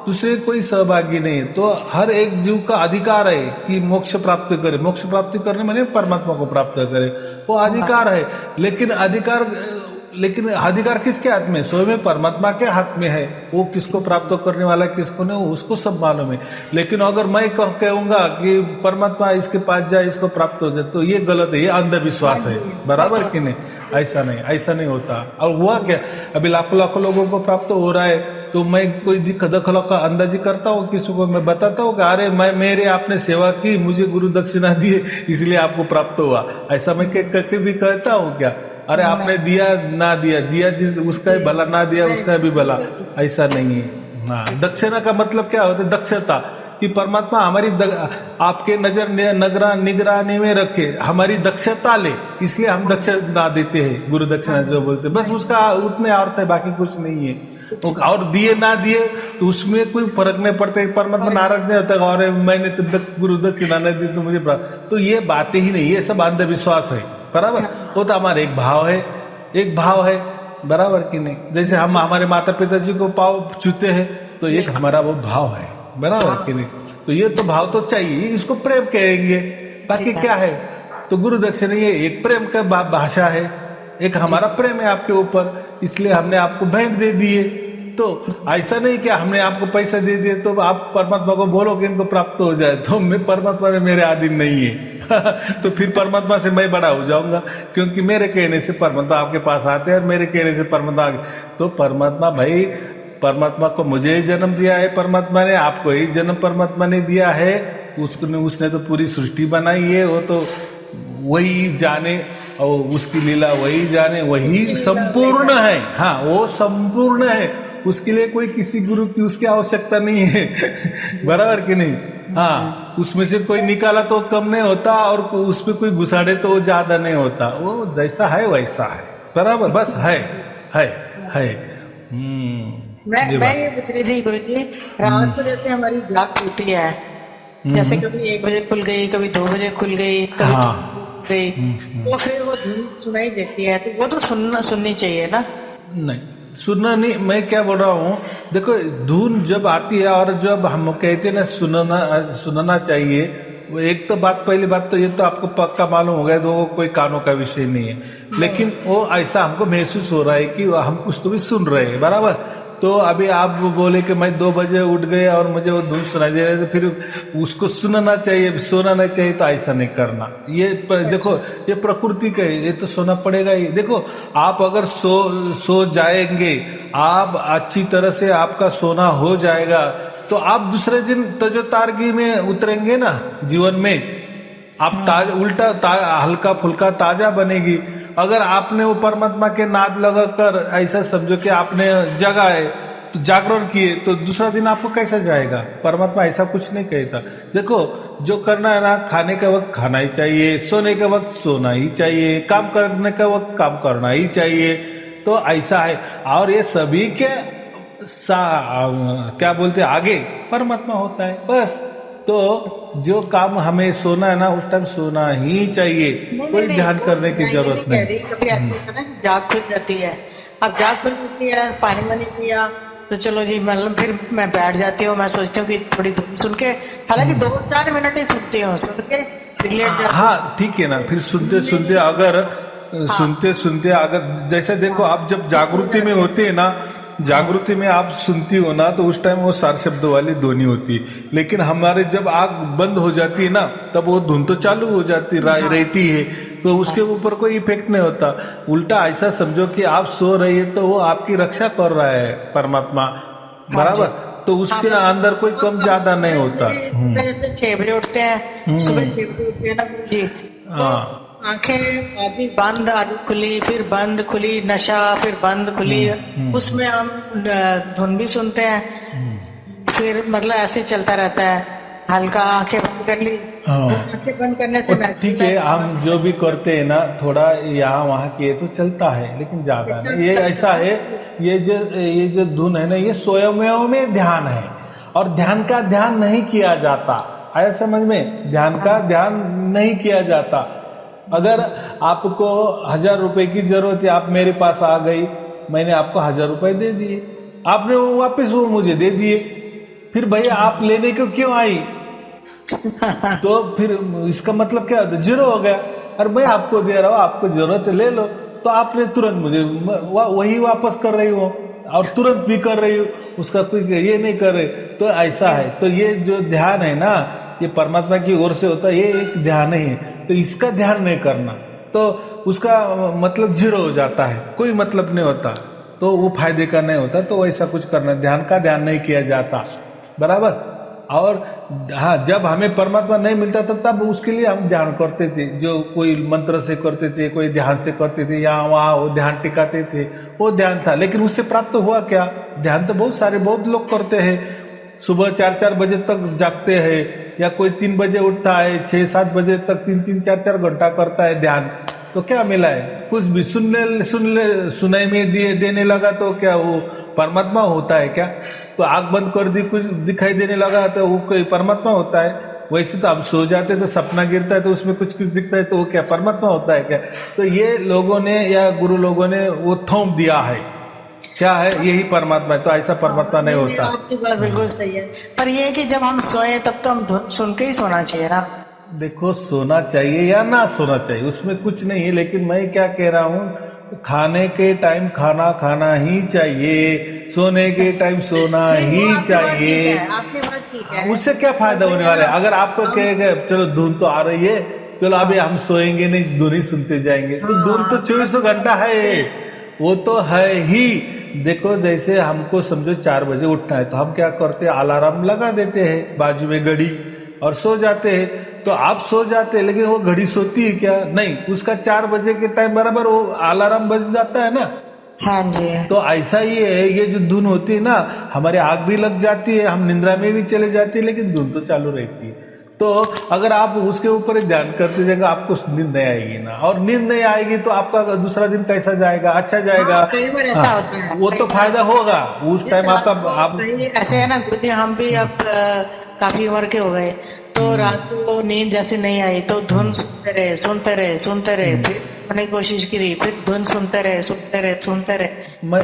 दूसरे कोई सहभागी नहीं है। तो हर एक जीव का अधिकार है कि मोक्ष प्राप्त करे। मोक्ष प्राप्ति करने माने परमात्मा को प्राप्त करे, वो अधिकार है। लेकिन अधिकार किसके हाथ में? स्वयं परमात्मा के हाथ में है। वो किसको प्राप्त करने वाला किसको नहीं, उसको सब मालूम है। लेकिन अगर मैं कहूंगा कि परमात्मा इसके पास जाए, इसको प्राप्त हो जाए, तो ये गलत है, ये अंधविश्वास है। बराबर कि नहीं? ऐसा नहीं होता। और हुआ क्या? अभी लाखों लोगों को प्राप्त हो रहा है, तो मैं कोई दखल का अंदाजी करता हूँ? किसी को मैं बताता हूँ कि अरे मेरे आपने सेवा की, मुझे गुरु दक्षिणा दिए, इसलिए आपको प्राप्त हुआ? ऐसा मैं कभी कहता हूँ क्या? अरे आपने दिया ना दिया जिस उसका ही भला, ना दिया उसका भी भला, ऐसा नहीं है। हाँ, दक्षिणा का मतलब क्या होता है? दक्षता, कि परमात्मा हमारी आपके निगरानी में रखे, हमारी दक्षता ले, इसलिए हम दक्षिणा देते हैं, गुरु दक्षिणा जो बोलते हैं। बस उसका उतने अर्थ है, बाकी कुछ नहीं है। और दिए ना दिए तो उसमें कोई फर्क नहीं पड़ता। परमात्मा नाराज नहीं होता और मैंने तो गुरु दक्षिणा नहीं दी तो मुझे प्राप्त, तो ये बातें ही नहीं, ये सब अंधविश्वास है। बराबर? वो तो हमारा एक भाव है। बराबर कि नहीं? जैसे हम हमारे माता पिताजी को पाँव छूते हैं, तो एक हमारा वो भाव है। बराबर कि नहीं? तो ये तो भाव तो चाहिए, इसको प्रेम कहेंगे। बाकी क्या है? तो गुरु दक्षिणा ये एक प्रेम का भाषा है, एक हमारा प्रेम है आपके ऊपर, इसलिए हमने आपको भेंट दे दिए। तो ऐसा नहीं कि हमने आपको पैसा दे दिए तो आप परमात्मा को बोलो कि इनको प्राप्त हो जाए, तो मैं परमात्मा में मेरे अधीन नहीं है। तो फिर परमात्मा से मैं बड़ा हो जाऊंगा, क्योंकि मेरे कहने से परमात्मा आपके पास आते हैं और मेरे कहने से परमात्मा तो परमात्मा भाई, परमात्मा को मुझे ही जन्म दिया है, परमात्मा ने आपको ही जन्म परमात्मा ने दिया है। उसने तो पूरी सृष्टि बनाई है, वो तो वही जाने और उसकी लीला वही जाने, वही संपूर्ण है। हाँ, वो संपूर्ण है, उसके लिए कोई किसी गुरु की उसकी आवश्यकता नहीं है। बराबर कि नहीं? हाँ, उसमें से कोई निकाला तो कम नहीं होता और उसमें कोई घुसाड़े तो ज्यादा नहीं होता। वो जैसा है वैसा है। बराबर? बस है। मैं ये पूछ रही थी गुरु जी, रात को जैसे हमारी जाग खुलती है, जैसे कभी 1 बजे खुल गई, कभी 2 बजे खुल गई, कभी गई, तो फिर वो धुन सुनाई देती है, तो वो तो सुननी चाहिए ना? नहीं, सुनना नहीं। मैं क्या बोल रहा हूँ, देखो धुन जब आती है और जब हम कहते हैं ना सुनना चाहिए, वो एक तो पहली बात तो ये तो आपको पक्का मालूम हो गया, तो वो कोई कानों का विषय नहीं है। लेकिन वो ऐसा हमको महसूस हो रहा है कि हम कुछ तो भी सुन रहे हैं। बराबर? तो अभी आप बोले कि मैं 2 बजे उठ गए और मुझे वो धुन सुनाई दे रहा है, तो फिर उसको सुनना चाहिए, सोना नहीं चाहिए, तो ऐसा नहीं करना। ये देखो, ये प्रकृति का है, ये तो सोना पड़ेगा ही। देखो, आप अगर सो जाएंगे, आप अच्छी तरह से आपका सोना हो जाएगा, तो आप दूसरे दिन तजो तारगी में उतरेंगे ना जीवन में। आप उल्टा हल्का फुल्का ताजा बनेगी। अगर आपने वो परमात्मा के नाद लगाकर ऐसा समझो कि आपने जगा है, तो जागरण किए, तो दूसरा दिन आपको कैसा जाएगा? परमात्मा ऐसा कुछ नहीं कहता। देखो, जो करना है ना, खाने के वक्त खाना ही चाहिए, सोने के वक्त सोना ही चाहिए, काम करने के वक्त काम करना ही चाहिए। तो ऐसा है। और ये सभी के क्या बोलते आगे परमात्मा होता है। बस, तो जो काम हमें सोना है ना, उस टाइम सोना ही चाहिए, कोई ध्यान करने की जरूरत नहीं। कभी ऐसा होता है ना, जाग खुल जाती है, अब जाग खुल जाती है, पानी वानी पिया, तो चलो जी, मतलब फिर मैं बैठ जाती हूँ, मैं सोचती हूँ कि थोड़ी धुन सुन के, हालांकि 2-4 मिनट ही सुनती हूँ, सुन के फिर लेट जाती हूँ। हाँ, ठीक है ना। फिर सुनते सुनते अगर जैसे देखो, आप जब जागृति में होते हैं ना, जागृति में आप सुनती हो ना, तो उस टाइम वो 4 शब्द वाली ध्वनि होती है। लेकिन हमारे जब आंख बंद हो जाती है ना, तब वो धुन तो चालू हो जाती रहती है, तो उसके ऊपर कोई इफेक्ट नहीं होता। उल्टा ऐसा समझो कि आप सो रही है, तो वो आपकी रक्षा कर रहा है परमात्मा। बराबर? तो उसके अंदर कोई कम ज्यादा नहीं होता। जैसे 6 बजे उठते हैं, सुबह 6 बजे उठते हैं ना जी, हाँ, आंखें आधी बंद आधी खुली, फिर बंद खुली, नशा, फिर बंद खुली, उसमें हम धुन भी सुनते हैं। फिर मतलब ऐसे चलता रहता है, हल्का आंखें बंद कर ली, आंखें बंद करने से ठीक है, हम जो भी करते हैं ना, थोड़ा यहाँ वहाँ किए तो चलता है, लेकिन ज्यादा नहीं। ये ऐसा है, ये जो धुन है ना, ये स्वयं में ध्यान है, और ध्यान का ध्यान नहीं किया जाता। आया समझ में? ध्यान का ध्यान नहीं किया जाता। अगर आपको 1000 रुपए की जरूरत है, आप मेरे पास आ गई, मैंने आपको 1000 रुपए दे दिए, आपने वो वापस वो मुझे दे दिए, फिर भैया आप लेने को क्यों आई? तो फिर इसका मतलब क्या होता है? जीरो हो गया। और मैं आपको दे रहा हूँ, आपको जरूरत है ले लो, तो आपने तुरंत मुझे वही वापस कर रही हो और तुरंत भी कर रही हो, उसका कोई ये नहीं कर रहे। तो ऐसा है। तो ये जो ध्यान है ना, ये परमात्मा की ओर से होता है, ये एक ध्यान ही है। तो इसका ध्यान नहीं करना तो उसका मतलब जीरो हो जाता है, कोई मतलब नहीं होता, तो वो फायदे का नहीं होता। तो वैसा कुछ करना, ध्यान का ध्यान नहीं किया जाता, बराबर। और हाँ, जब हमें परमात्मा नहीं मिलता था तब उसके लिए हम ध्यान करते थे, जो कोई मंत्र से करते थे, कोई ध्यान से करते थे, यहाँ वहाँ वो ध्यान टिकाते थे, वो ध्यान था। लेकिन उससे प्राप्त हुआ क्या? ध्यान तो बहुत लोग करते हैं, सुबह 4-4 बजे तक जागते हैं, या कोई 3 बजे उठता है, 6-7 बजे तक 3-3, 4-4 घंटा करता है ध्यान। तो क्या मिला है? कुछ भी सुनाई में देने लगा तो क्या वो परमात्मा होता है क्या? तो आंख बंद कर दी, कुछ दिखाई देने लगा तो वो कोई परमात्मा होता है? वैसे तो आप सो जाते तो सपना गिरता है तो उसमें कुछ दिखता है, तो वो क्या परमात्मा होता है क्या? तो ये लोगों ने या गुरु लोगों ने वो थोप दिया है, क्या है यही परमात्मा है। तो ऐसा परमात्मा नहीं होता। आपकी बात बिल्कुल सही है, पर ये है कि जब हम सोए तब तो हम धुन सुन के ही सोना चाहिए ना। देखो, सोना चाहिए या ना सोना चाहिए उसमें कुछ नहीं है, लेकिन मैं क्या कह रहा हूँ, खाने के टाइम खाना ही चाहिए, सोने के टाइम सोना ही चाहिए। आपकी बात ठीक है। उससे क्या फायदा होने वाला है? अगर आपको कहेगा चलो धुन तो आ रही है, चलो अभी हम सोएंगे नहीं, धुन ही सुनते जाएंगे, तो धुन तो 24 घंटा है, वो तो है ही। देखो, जैसे हमको समझो 4 बजे उठना है, तो हम क्या करते हैं, अलार्म लगा देते हैं बाजू में घड़ी और सो जाते हैं। तो आप सो जाते हैं, लेकिन वो घड़ी सोती है क्या? नहीं, उसका 4 बजे के टाइम बराबर वो अलार्म बज जाता है ना। हाँ जी। तो ऐसा ही है, ये जो धुन होती है ना, हमारे आग भी लग जाती है, हम निंद्रा में भी चले जाते हैं, लेकिन धुन तो चालू रहती है। तो अगर आप उसके ऊपर ध्यान करते जाएगा, आपको नींद नहीं आएगी ना, और नींद नहीं आएगी तो आपका दूसरा दिन कैसा जाएगा? अच्छा जाएगा। कई बार ऐसा होता है, वो तो फायदा होगा उस टाइम आपका। आप ऐसे है ना गुरुजी, हम भी अब काफी उम्र के हो गए, तो रात को नींद जैसे नहीं आई तो धुन सुनते रहे, फिर सोने की कोशिश करी, फिर धुन सुनते रहे। मैं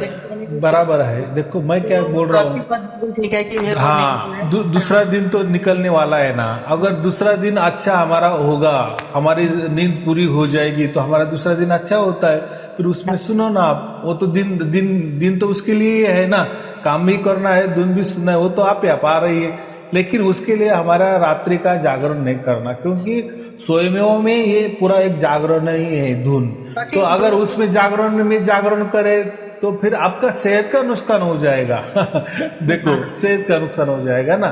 बराबर है। देखो, मैं क्या बोल रहा हूँ, ठीक है कि हाँ, दूसरा दिन तो निकलने वाला है ना। अगर दूसरा दिन अच्छा हमारा होगा, हमारी नींद पूरी हो जाएगी, तो हमारा दूसरा दिन अच्छा होता है। फिर उसमें सुनो ना आप, वो तो दिन तो उसके लिए है ना, काम भी करना है, धुन भी सुनना है, वो तो आप आ रही है। लेकिन उसके लिए हमारा रात्रि का जागरण नहीं करना, क्योंकि सोएमेओं में ये पूरा एक जागरण ही है धुन। तो अगर उसमें जागरण करे तो फिर आपका सेहत का नुकसान हो जाएगा। देखो, सेहत का नुकसान हो जाएगा ना।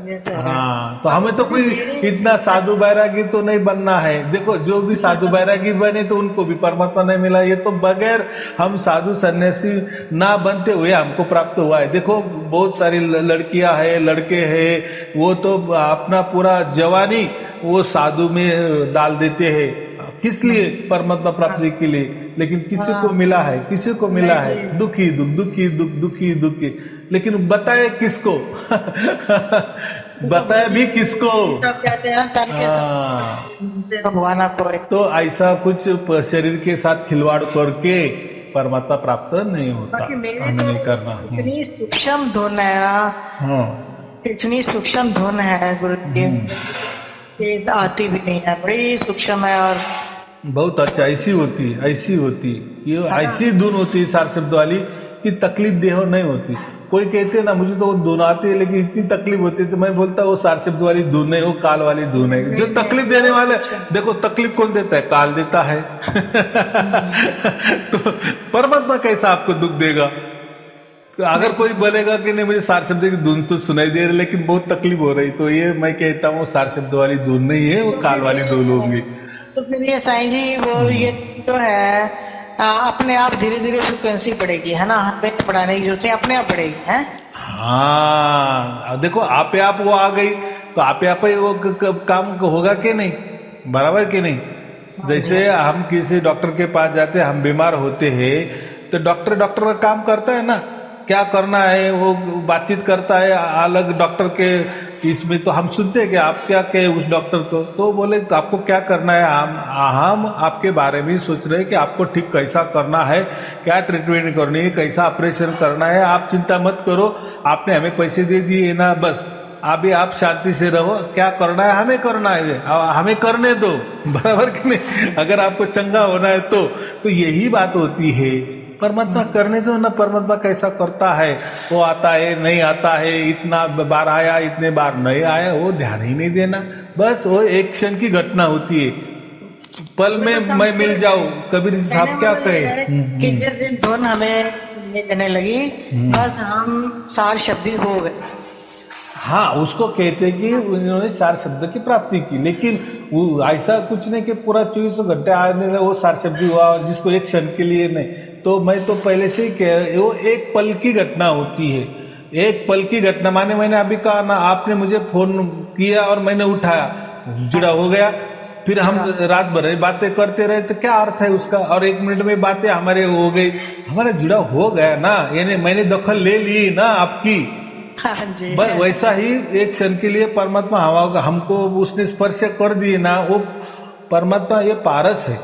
हाँ, तो हमें तो कोई इतना साधु बैरागी तो नहीं बनना है। देखो, जो भी साधु बैरागी बने तो उनको भी परमात्मा नहीं मिला, ये तो बगैर हम साधु सन्यासी ना बनते हुए हमको प्राप्त हुआ है। देखो, बहुत सारी लड़कियां हैं, लड़के हैं, वो तो अपना पूरा जवानी वो साधु में डाल देते हैं, किस लिए? परमात्मा प्राप्ति के लिए। लेकिन किसी को मिला है दुखी दुख। लेकिन बताए किसको? बताए भी किसको? कहते हैं तन के भगवान आपको। तो ऐसा कुछ शरीर के साथ खिलवाड़ करके परमात्मा प्राप्त नहीं होता, हमें नहीं करना। इतनी सूक्ष्म धुन है ना, इतनी सूक्ष्म धुन है गुरु जी, आती भी नहीं है, बड़ी सूक्ष्म है और बहुत अच्छा। ऐसी होती ये ऐसी धुन होती है सार शब्द वाली कि तकलीफ देह नहीं होती। कोई कहते ना मुझे तो वो धुन आती है, लेकिन इतनी तकलीफ होती है, तो मैं बोलता वो सार शब्द वाली धुन है, वो काल वाली धुन है। जो तकलीफ देने वाले, देखो तकलीफ कौन देता है? काल देता है। तो परमात्मा कैसा आपको दुख देगा? तो अगर कोई बोलेगा कि नहीं मुझे सार शब्द की धुन तो सुनाई दे रही, लेकिन बहुत तकलीफ हो रही, तो ये मैं कहता हूँ सार शब्द वाली धुन नहीं है, वो काल वाली धुन होगी। तो फिर ये साईं जी, वो ये जो है अपने आप धीरे धीरे फ्रिक्वेंसी बढ़ेगी, है ना, हमें बढ़ाने की जरूरत है, अपने आप बढ़ेगी है। हाँ, देखो आपे आप वो आ गई तो आपे आप ही वो काम होगा कि नहीं, बराबर कि नहीं? जैसे हम किसी डॉक्टर के पास जाते हैं, हम बीमार होते हैं, तो डॉक्टर का काम करता है ना, क्या करना है वो बातचीत करता है अलग डॉक्टर के इसमें, तो हम सुनते हैं कि आप क्या कहे उस डॉक्टर को, तो बोले तो आपको क्या करना है, हम आपके बारे में सोच रहे हैं कि आपको ठीक कैसा करना है, क्या ट्रीटमेंट करनी है, कैसा ऑपरेशन करना है, आप चिंता मत करो, आपने हमें पैसे दे दिए ना, बस अभी आप शांति से रहो, क्या करना है हमें करना है, हमें करने दो, बराबर कि नहीं, अगर आपको चंगा होना है तो यही बात होती है। परमात्मा करने दो ना, परमात्मा कैसा करता है, वो आता है नहीं आता है, इतना बार आया इतने बार नहीं आया, वो ध्यान ही नहीं देना, बस वो एक क्षण की घटना होती है, पल में मैं मिल जाऊं। कबीर साहब क्या कहे कि जिस दिन धुन हमें सुनने देने लगी, बस हम सार शब्दी हो गए। हाँ, उसको कहते कि उन्होंने 4 शब्द की प्राप्ति की, लेकिन वो ऐसा कुछ नहीं कि पूरा 24 घंटे आने वो 4 शब्द हुआ जिसको एक क्षण के लिए नहीं। तो मैं तो पहले से ही कह, वो एक पल की घटना होती है, एक पल की घटना। माने मैंने अभी कहा ना, आपने मुझे फोन किया और मैंने उठाया, जुड़ा हो गया, फिर हम रात भर बातें करते रहे, तो क्या अर्थ है उसका, और 1 मिनट में बातें हमारे हो गई, हमारा जुड़ा हो गया ना, यानी मैंने दखल ले ली ना आपकी। हाँ जी, बस वैसा ही एक क्षण के लिए परमात्मा हमको उसने स्पर्श कर दिए ना, वो परमात्मा ये पारस है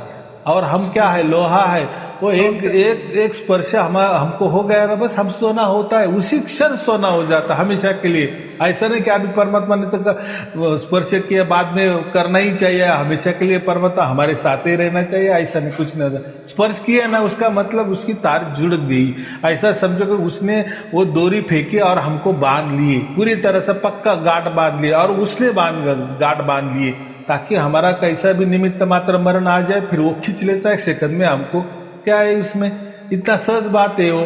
और हम क्या है, लोहा है, वो एक स्पर्श हमको हो गया ना, बस हम सोना होता है, उसी क्षण सोना हो जाता हमेशा के लिए। ऐसा नहीं कि अभी परमात्मा ने तो स्पर्श किया बाद में करना ही चाहिए, हमेशा के लिए परमात्मा हमारे साथ ही रहना चाहिए, ऐसा नहीं, कुछ नहीं होता। स्पर्श किया ना, उसका मतलब उसकी तार जुड़ गई, ऐसा समझो कि उसने वो डोरी फेंकी और हमको बांध लिए, पूरी तरह से पक्का गांठ बांध लिया, और उसने गांठ बांध लिए ताकि हमारा कैसा भी निमित्त मात्र मरण आ जाए, फिर वो खींच लेता है सेकंड में हमको। क्या है इसमें, इतना सहज बात है वो,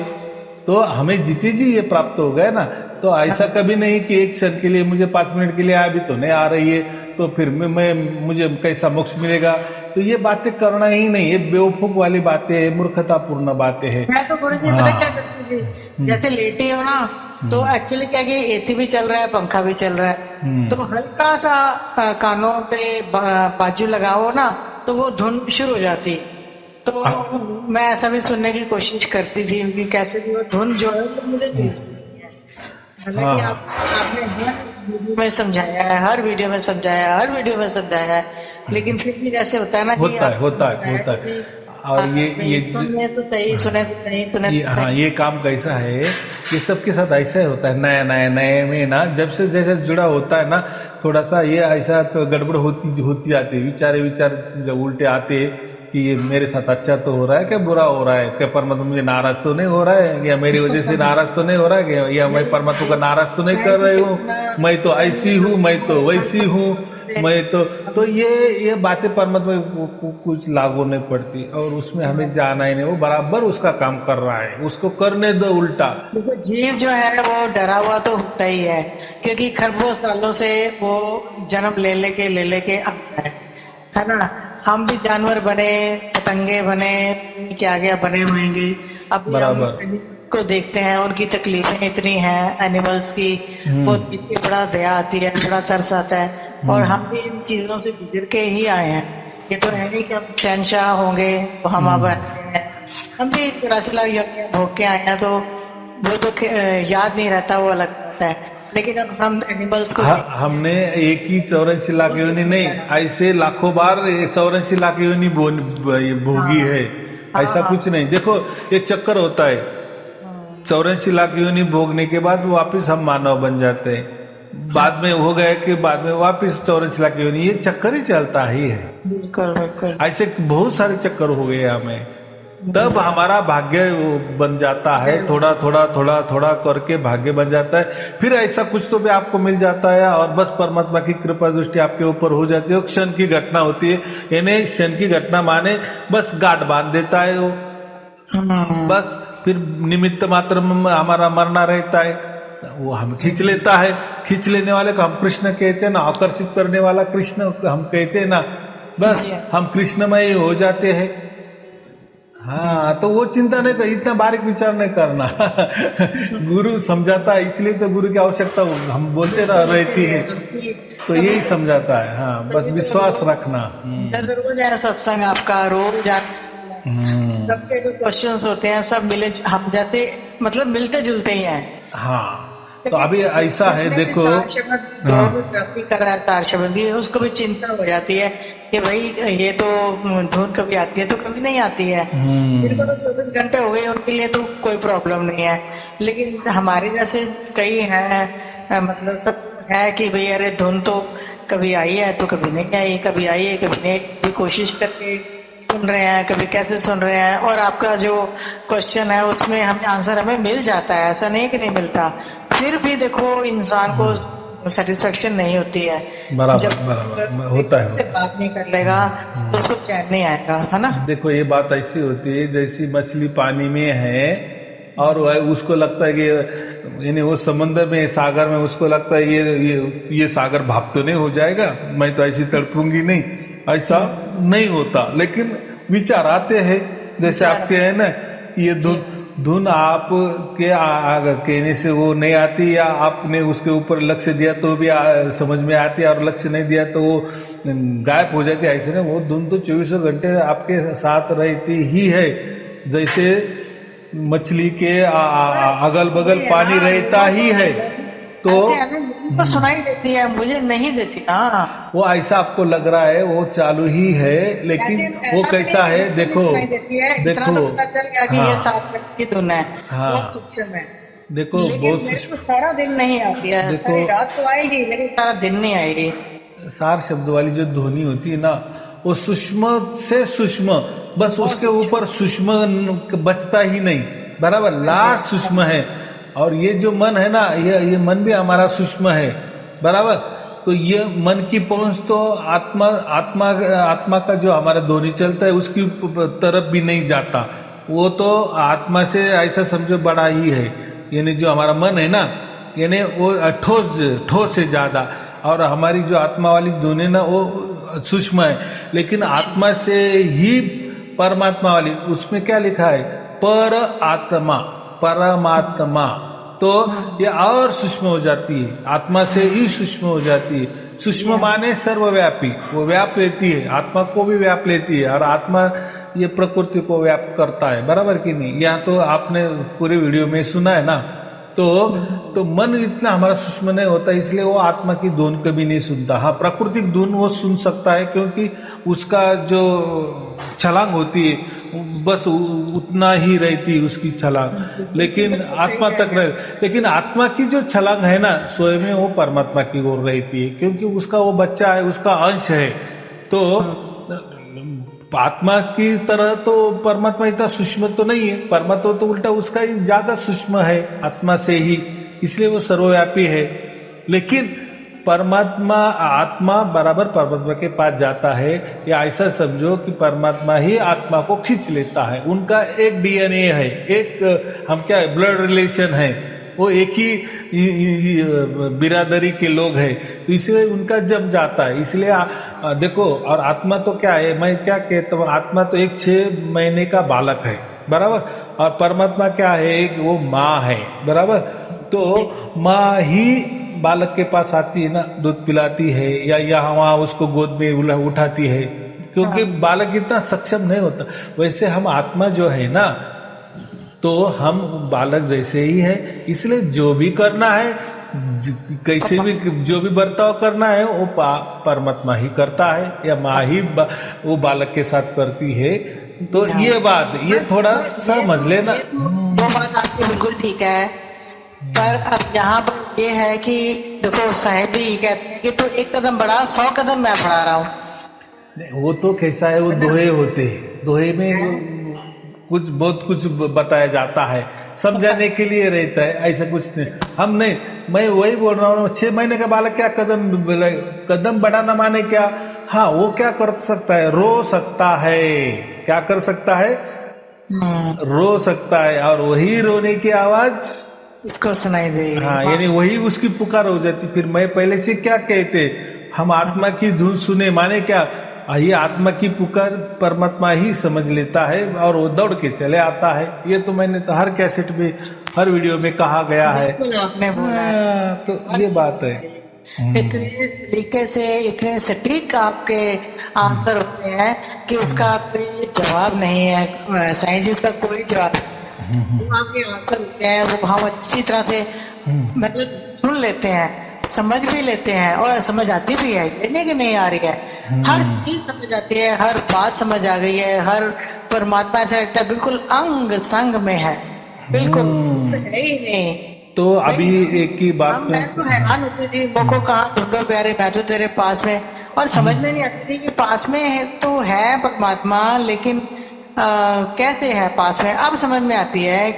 तो हमें जीते जी ये प्राप्त हो गया ना। तो ऐसा कभी नहीं कि एक क्षण के लिए मुझे 5 मिनट के लिए अभी तो नहीं आ रही है, तो फिर मुझे कैसा मोक्ष मिलेगा, तो ये बातें करना ही नहीं, ये बेवकूफ वाली बातें है, मूर्खतापूर्ण बातें है। मैं तो गुरु जी पता क्या करती थी, जैसे लेटी हो ना, तो एक्चुअली क्या कि एसी भी चल रहा है, पंखा भी चल रहा है, तो हल्का सा कानों पे बाजू लगाओ ना, तो वो धुन शुरू हो जाती। तो मैं ऐसा भी सुनने की कोशिश करती थी कि कैसे भी वो धुन जो है वो मुझे सुननी है। हालांकि आपने हर वीडियो में समझाया है, हर वीडियो में समझाया है, लेकिन फिर भी जैसे होता है ना, होता है। और ये सुने तो सही, सुने तो सही। हाँ, ये काम कैसा है, ये सबके साथ ऐसा ही होता है, नए में ना, जब से जैसे जुड़ा होता है ना, थोड़ा सा ये ऐसा तो गड़बड़ होती जाती है, विचार जब उल्टे आते कि ये मेरे साथ अच्छा तो हो रहा है क्या बुरा हो रहा है, क्या परमात्मा मुझे नाराज तो नहीं हो रहा है, या मेरी वजह से नाराज तो नहीं हो रहा है, या मैं परमात्मा का नाराज तो नहीं कर रही हूँ, मैं तो ऐसी हूँ, मैं तो वैसी हूँ, मैं तो ये बातें परमात्मा को कुछ लागू नहीं पड़ती, और उसमें हमें जाना ही नहीं, वो बराबर उसका काम कर रहा है, उसको करने दो उल्टा। देखो जीव जो है वो डरा हुआ तो होता ही है, क्योंकि खरबों सालों से वो जन्म ले लेके आता है ना। हम भी जानवर बने, पतंगे बने, क्या क्या बने होंगे, अब को देखते हैं, उनकी तकलीफें इतनी हैं एनिमल्स की, वो देख के बड़ा दया आती है, बड़ा तरस आता है, और हम भी इन चीजों से गुजर के ही आए हैं। ये तो है नहीं कि हम शहनशाह होंगे, तो हम अब हम भी 84 लाख यज्ञ भोग के आए हैं, तो वो तो याद नहीं रहता, वो अलग होता है। लेकिन अब हम एनिमल्स को हमने एक ही 84 लाख योनि नहीं, ऐसे लाखों बार 84 लाख योनि भोगी है, ऐसा कुछ नहीं। देखो एक चक्कर होता है, 84 लाख योनि भोगने के बाद वापिस हम मानव बन जाते हैं, बाद में हो गए कि बाद में वापिस 84 लाख योनि, ये चक्कर ही चलता ही है। बिल्कुल ऐसे बहुत सारे चक्कर हो गए हमें, तब हमारा भाग्य बन जाता है, थोड़ा करके भाग्य बन जाता है, फिर ऐसा कुछ तो भी आपको मिल जाता है, और बस परमात्मा की कृपा दृष्टि आपके ऊपर हो जाती है। क्षण की घटना होती है, यानी क्षण की घटना माने बस गांठ बांध देता है वो, बस फिर निमित्त मात्र में हमारा मरना रहता है, वो हम खींच लेता है। खींच लेने वाले को हम कृष्ण कहते हैं ना, आकर्षित करने वाला कृष्ण हम कहते हैं ना, बस हम कृष्णमय हो जाते हैं। हाँ, तो वो चिंता नहीं कर, इतना बारीक विचार नहीं करना। गुरु समझाता है, इसलिए तो गुरु की आवश्यकता हम बोलते रहती है, तो यही समझाता है। हाँ, बस विश्वास रखना। रोज है सत्संग आपका, रोज सबके जो क्वेश्चंस होते हैं सब मिले, हम जैसे मतलब मिलते जुलते ही हैं। हाँ, तो अभी ऐसा है देखो, प्राप्ति कर रहा है तार शब्द भी, उसको भी चिंता हो जाती है कि भाई ये तो धुन कभी आती है तो कभी नहीं आती है। जिनको तो 24 घंटे हो गए उनके लिए तो कोई प्रॉब्लम नहीं है, लेकिन हमारे जैसे कई हैं मतलब सब है कि भाई अरे धुन तो कभी आई है तो कभी नहीं आई, कभी आई है कभी नहीं, कभी कोशिश करके सुन रहे हैं, कभी कैसे सुन रहे हैं। और आपका जो क्वेश्चन है उसमें हमें आंसर हमें मिल जाता है, ऐसा नहीं कि नहीं मिलता, फिर भी देखो इंसान को सेटिस्फेक्शन नहीं होती है। बराबर जब बराबर होता है। से बात नहीं कर लेगा तो उसको चैन नहीं आएगा, है ना। देखो ये बात ऐसी होती है जैसी मछली पानी में है और उसको लगता है कि यानी वो समंदर में सागर में उसको लगता है ये सागर भाप तो नहीं हो जाएगा, मैं तो ऐसी तड़पूंगी नहीं, ऐसा नहीं होता। लेकिन विचार आते हैं, जैसे आपके है ना ये धुन आप के कहने से वो नहीं आती, या आपने उसके ऊपर लक्ष्य दिया तो भी समझ में आती है, और लक्ष्य नहीं दिया तो वो गायब हो जाती है। ऐसे ना वो धुन तो 24 घंटे आपके साथ रहती ही है, जैसे मछली के अगल बगल पानी रहता ही है। तो सुनाई देती है, मुझे नहीं देती ना। वो ऐसा आपको लग रहा है वो चालू ही है, लेकिन वो कैसा है देखो देखो, ये 7 की धुन है, हाँ सूक्ष्म है। देखो बहुत तो सारा दिन नहीं आती है, सारी रात तो आएगी लेकिन सारा दिन नहीं आएगी। सार शब्द वाली जो ध्वनि होती है ना वो सूक्ष्म से सूक्ष्म, बस उसके ऊपर सूक्ष्म बचता ही नहीं, बराबर लास्ट सूक्ष्म है। और ये जो मन है ना ये मन भी हमारा सूक्ष्म है, बराबर। तो ये मन की पहुंच तो आत्मा का जो हमारा ध्वनि चलता है उसकी तरफ भी नहीं जाता, वो तो आत्मा से ऐसा समझो बड़ा ही है। यानी जो हमारा मन है ना यानी वो ठोस से ज्यादा, और हमारी जो आत्मा वाली ध्वनि ना वो सूक्ष्म है। लेकिन आत्मा से ही परमात्मा वाली, उसमें क्या लिखा है पर आत्मा परमात्मा, तो ये और सूक्ष्म हो जाती है, आत्मा से ही सूक्ष्म हो जाती है। सूक्ष्म माने सर्वव्यापी, वो व्याप लेती है, आत्मा को भी व्याप लेती है, और आत्मा ये प्रकृति को व्याप करता है, बराबर कि नहीं। यहाँ तो आपने पूरे वीडियो में सुना है ना। तो मन इतना हमारा सूक्ष्म नहीं होता, इसलिए वो आत्मा की धुन कभी नहीं सुनता। हाँ प्राकृतिक धुन वो सुन सकता है, क्योंकि उसका जो छलांग होती है बस उतना ही रहती है उसकी छलांग, लेकिन आत्मा तक रहे। लेकिन आत्मा की जो छलांग है ना स्वयं में वो परमात्मा की ओर रहती है, क्योंकि उसका वो बच्चा है, उसका अंश है। तो आत्मा की तरह तो परमात्मा इतना सूक्ष्म तो नहीं है, परमात्मा तो उल्टा उसका ही ज्यादा सूक्ष्म है आत्मा से ही, इसलिए वो सर्वव्यापी है। लेकिन परमात्मा आत्मा बराबर परमात्मा के पास जाता है, या ऐसा समझो कि परमात्मा ही आत्मा को खींच लेता है। उनका एक डीएनए है, एक हम क्या है ब्लड रिलेशन है, वो एक ही बिरादरी के लोग हैं, तो इसलिए उनका जम जाता है। इसलिए देखो, और आत्मा तो क्या है, मैं क्या कहता हूँ, आत्मा तो एक 6 महीने का बालक है, बराबर। और परमात्मा क्या है, एक वो माँ है, बराबर। तो माँ ही बालक के पास आती है ना, दूध पिलाती है, या यहाँ वहाँ उसको गोद में उठाती है, क्योंकि बालक इतना सक्षम नहीं होता। वैसे हम आत्मा जो है ना, तो हम बालक जैसे ही है, इसलिए जो भी करना है, कैसे भी जो भी बर्ताव करना है वो परमात्मा ही करता है, या माँ ही वो बालक के साथ करती है। तो ये बात ये थोड़ा समझ लेना। वो बात आपकी बिल्कुल ठीक है, पर अब यहाँ पर ये है कि देखो साहेब भी कहते हैं कि तो एक कदम बढ़ा 100 कदम मैं बढ़ा रहा हूँ। वो तो कैसा है, वो दोहे होते हैं, दोहे में बहुत कुछ बताया जाता है, समझाने के लिए रहता है, ऐसा कुछ नहीं। हम नहीं, मैं वही बोल रहा हूँ, 6 महीने का बालक क्या कदम बढ़ाना माने क्या, हाँ वो क्या कर सकता है, रो सकता है। क्या कर सकता है, रो सकता है, और वही रोने की आवाज उसको सुनाई देगी। हाँ, यानी वही उसकी पुकार हो जाती। फिर मैं पहले से क्या कहते, हम आत्मा की धुन सुने माने क्या, ये आत्मा की पुकार परमात्मा ही समझ लेता है, और वो दौड़ के चले आता है। ये तो मैंने तो हर कैसेट में हर वीडियो में कहा गया है, आपने बोला है। तो ये बात है। इतने सलीके से, इतने सटीक आपके आंसर होते हैं कि उसका कोई जवाब नहीं है साईं जी, उसका कोई जवाब नहीं। वो आपके आंसर होते हैं, वो हम अच्छी तरह से मतलब सुन लेते हैं, समझ भी लेते हैं और समझ आती भी है, ये नहीं कि नहीं आ रही है, हर चीज समझ आती है, हर बात समझ आ गई है, हर परमात्मा ऐसा लगता है बिल्कुल अंग संग में है, बिल्कुल है ही नहीं। तो अभी एक ही बात मैं तो हैरान होती थी, मुझको कहाँ ढूंढो प्यारे, मैं तो तेरे पास में, और समझ में नहीं आती थी कि पास में है तो है परमात्मा, लेकिन कैसे है पास में। अब समझ में आती है,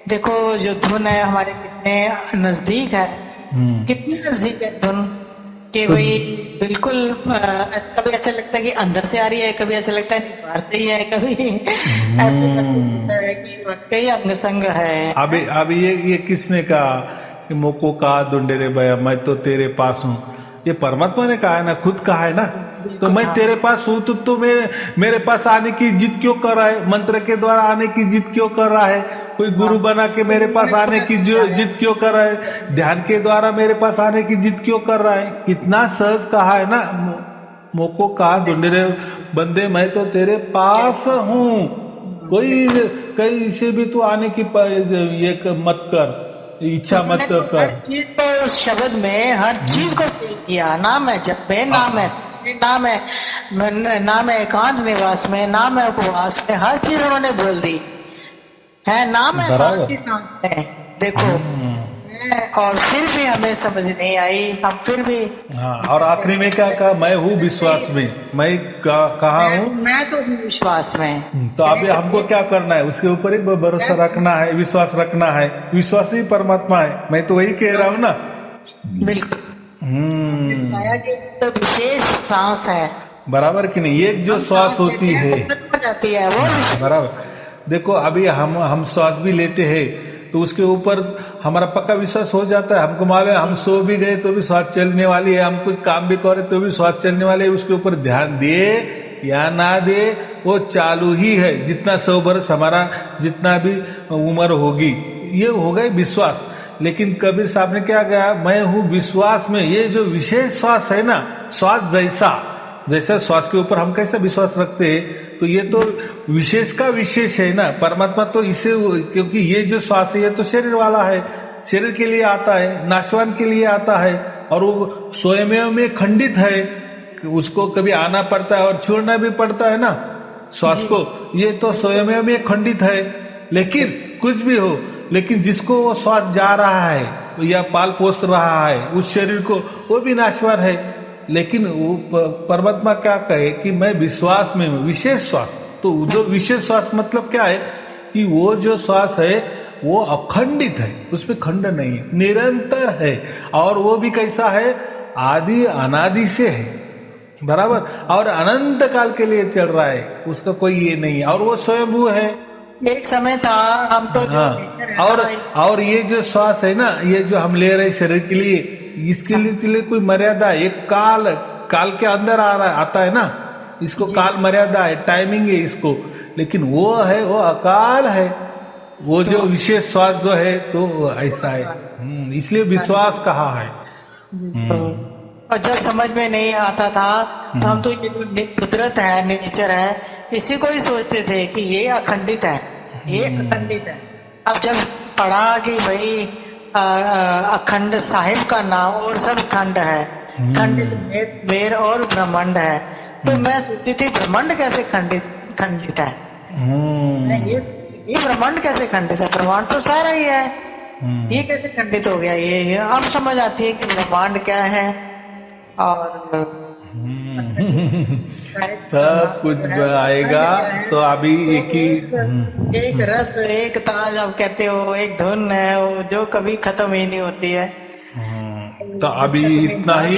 देखो जो धुन है हमारे कितने नजदीक है, कितनी नजदीक है धुन कि भाई बिल्कुल कभी ऐसा लगता है कि अंदर से आ रही है, कभी ऐसा लगता है बाहर से ही है, कभी ऐसे लगता है कि वाकई अंग संग है। अभी ये किसने कहा कि मोको कहा ढूंढे रे भैया, मैं तो तेरे पास हूँ? ये परमात्मा ने कहा है ना, खुद कहा है ना। तो मैं तेरे पास हूँ तो मेरे पास आने की जिद क्यों कर रहा है? मंत्र के द्वारा आने की जिद क्यों कर रहा है? कोई गुरु बना के मेरे पास आने की जिद क्यों कर रहा है? ध्यान के द्वारा मेरे पास आने की जिद क्यों कर रहा है? कितना सहज कहा है ना, मोको कहा ढूंढे रे बंदे, मैं तो तेरे पास हूँ। कोई कहीं से भी तू आने की ये मत कर, इच्छा मत कर। हर चीज को उस शब्द में हर चीज को फील किया, नाम है जप में, नाम है एकांत निवास में, नाम है उपवास में, हर चीज उन्होंने बोल दी है, नाम है सांस की सांस में। देखो और फिर भी हमें समझ नहीं आई, हम फिर भी। हाँ, और आखिरी में क्या कहा? मैं हूँ विश्वास में। मैं कहा हूँ, मैं तो हूँ विश्वास में। तो अभी हमको क्या करना है? उसके ऊपर ही भरोसा रखना है, विश्वास रखना है। विश्वास ही परमात्मा है, मैं तो वही कह रहा हूँ ना। बिल्कुल। तो विशेष सांस है, बराबर कि नहीं? एक जो श्वास होती है वो बराबर। देखो अभी हम श्वास भी लेते हैं तो उसके ऊपर हमारा पक्का विश्वास हो जाता है। हमको मालूम है हम सो भी गए तो भी श्वास चलने वाली है, हम कुछ काम भी करें तो भी श्वास चलने वाली है। उसके ऊपर ध्यान दे या ना दे, वो चालू ही है। जितना 100 वर्ष हमारा जितना भी उम्र होगी, ये हो गए विश्वास। लेकिन कबीर साहब ने क्या कहा? मैं हूँ विश्वास में। ये जो विशेष श्वास है ना, श्वास जैसा श्वास के ऊपर हम कैसा विश्वास रखते हैं, तो ये तो विशेष का विशेष है ना। परमात्मा तो इसे, क्योंकि ये जो श्वास है ये तो शरीर वाला है, शरीर के लिए आता है, नाशवान के लिए आता है, और वो स्वयं में खंडित है, उसको कभी आना पड़ता है और छोड़ना भी पड़ता है ना श्वास को। ये तो स्वयं में खंडित है। लेकिन कुछ भी हो, लेकिन जिसको वो श्वास जा रहा है या पाल पोस रहा है उस शरीर को, वो भी नाशवान है। लेकिन वो परमात्मा क्या कहे कि मैं विश्वास में हूं, विशेष श्वास। तो जो विशेष श्वास मतलब क्या है कि वो जो श्वास है वो अखंडित है, उसमें खंड नहीं है, निरंतर है। और वो भी कैसा है? आदि अनादि से है, बराबर, और अनंत काल के लिए चल रहा है, उसका कोई ये नहीं है। और वो स्वयं है। एक समय था हम तो और ये जो श्वास है ना, ये जो हम ले रहे शरीर के लिए, इसके लिए कोई मर्यादा, एक काल के अंदर आता है ना, इसको काल मर्यादा है, टाइमिंग है इसको। लेकिन वो है, वो अकाल है, वो जो विशेष श्वास जो है, तो ऐसा है। इसलिए विश्वास कहा है। और जब समझ में नहीं आता था तो हम तो ये जो कुदरत है, नेचर है, इसी को ही सोचते थे कि ये अखंडित है, ये अखंडित है। अब जब पढ़ा कि भाई अखंड साहिब का नाम और सब खंड है, खंडित वेद और ब्रह्मांड है, तो मैं सोचती थी ब्रह्मांड कैसे खंडित है? ये ब्रह्मांड कैसे खंडित है? ब्रह्मांड तो सारा ही है, ये कैसे खंडित हो गया? ये अब समझ आती है कि ब्रह्मांड क्या है और सब कुछ आएगा। तो अभी एक रस, एक ताज, आप कहते हो एक धुन है वो जो कभी खत्म ही नहीं होती है। तो अभी इतना ही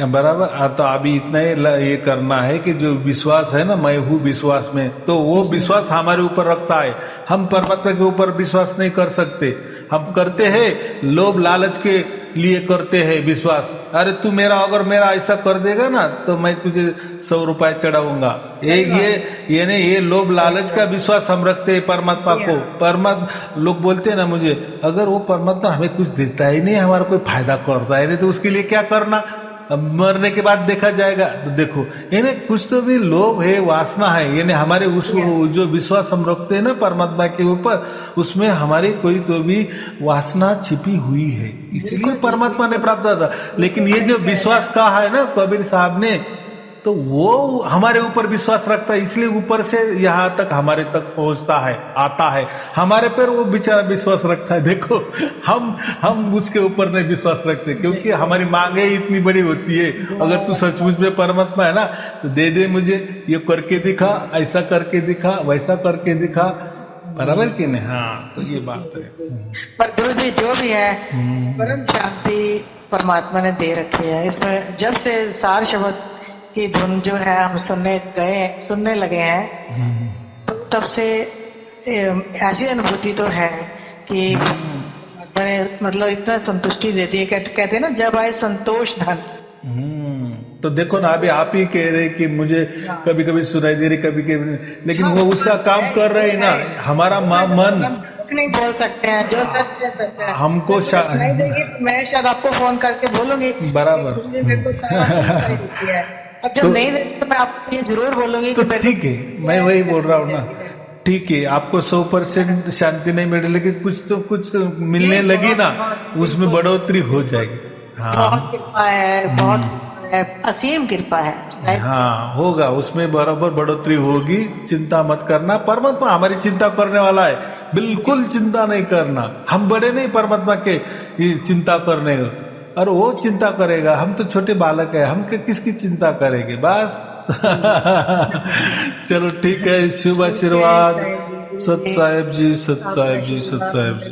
बराबर। तो अभी इतना ही ये करना है कि जो विश्वास है ना, मैं हूँ विश्वास में, तो वो विश्वास हमारे ऊपर रखता है। हम परमात्मा के ऊपर विश्वास नहीं कर सकते। हम करते हैं लोभ लालच के लिए करते हैं विश्वास। अरे तू अगर मेरा ऐसा कर देगा ना तो मैं तुझे 100 रुपए चढ़ाऊंगा। ये लोभ लालच का विश्वास हम रखते हैं परमात्मा को। परमात्मा लोग बोलते हैं ना मुझे, अगर वो परमात्मा हमें कुछ देता ही नहीं, हमारा कोई फायदा करता है नहीं, तो उसके लिए क्या करना, अब मरने के बाद देखा जाएगा। तो देखो यानी कुछ तो भी लोभ है, वासना है, यानी हमारे उस जो विश्वास हम रखते हैं ना परमात्मा के ऊपर, उसमें हमारी कोई तो भी वासना छिपी हुई है, इसलिए परमात्मा ने प्राप्त था। लेकिन ये जो विश्वास कहा है ना कबीर साहब ने, तो वो हमारे ऊपर विश्वास रखता है, इसलिए ऊपर से यहाँ तक हमारे तक पहुंचता है, आता है हमारे पर। वो बेचारा विश्वास रखता है। देखो हम उसके ऊपर नहीं विश्वास रखते, क्योंकि हमारी मांगे इतनी बड़ी होती है। अगर तू सचमुच में परमात्मा है ना, तो दे मुझे, ये करके दिखा, ऐसा करके दिखा, वैसा करके दिखा, बराबर कि नहीं। हाँ, तो ये बात है। पर गुरु जी जो भी है, परम शांति परमात्मा ने दे रखी है। इसमें जब से सार शब्द की धुन जो है हम सुनने लगे हैं, तो तब से ऐसी अनुभूति तो है कि मैंने मतलब इतना संतुष्टि देती है। कहते हैं ना, जब आए संतोष धन। तो देखो ना, अभी आप ही कह रहे कि मुझे कभी कभी सुनाई दे रही, कभी कभी, लेकिन वो उसका काम कर रहे हैं ना। हमारा मन नहीं बोल सकते हैं, जो सच है हमको नहीं देगी, तो मैं शायद आपको फोन करके बोलूंगी बराबर। मेरे को सारा है। अब जब नहीं देती तो मैं आपको ये जरूर बोलूंगी। तो ठीक है, मैं वही बोल रहा हूँ ना। ठीक है, आपको 100% शांति नहीं मिले, लेकिन कुछ मिलने लगी ना, उसमें बढ़ोतरी हो जाएगी। हाँ, बहुत कृपा है, बहुत असीम कृपा है। हाँ, होगा, उसमें बराबर बढ़ोतरी होगी। चिंता मत करना, परमात्मा हमारी चिंता करने वाला है। बिल्कुल चिंता नहीं करना, हम बड़े नहीं परमात्मा के चिंता करने, और वो चिंता करेगा। हम तो छोटे बालक है, हम किसकी चिंता करेंगे, बस। चलो ठीक है, शुभ आशीर्वाद। सत साहेब जी, सत साहेब जी, सत साहेब जी।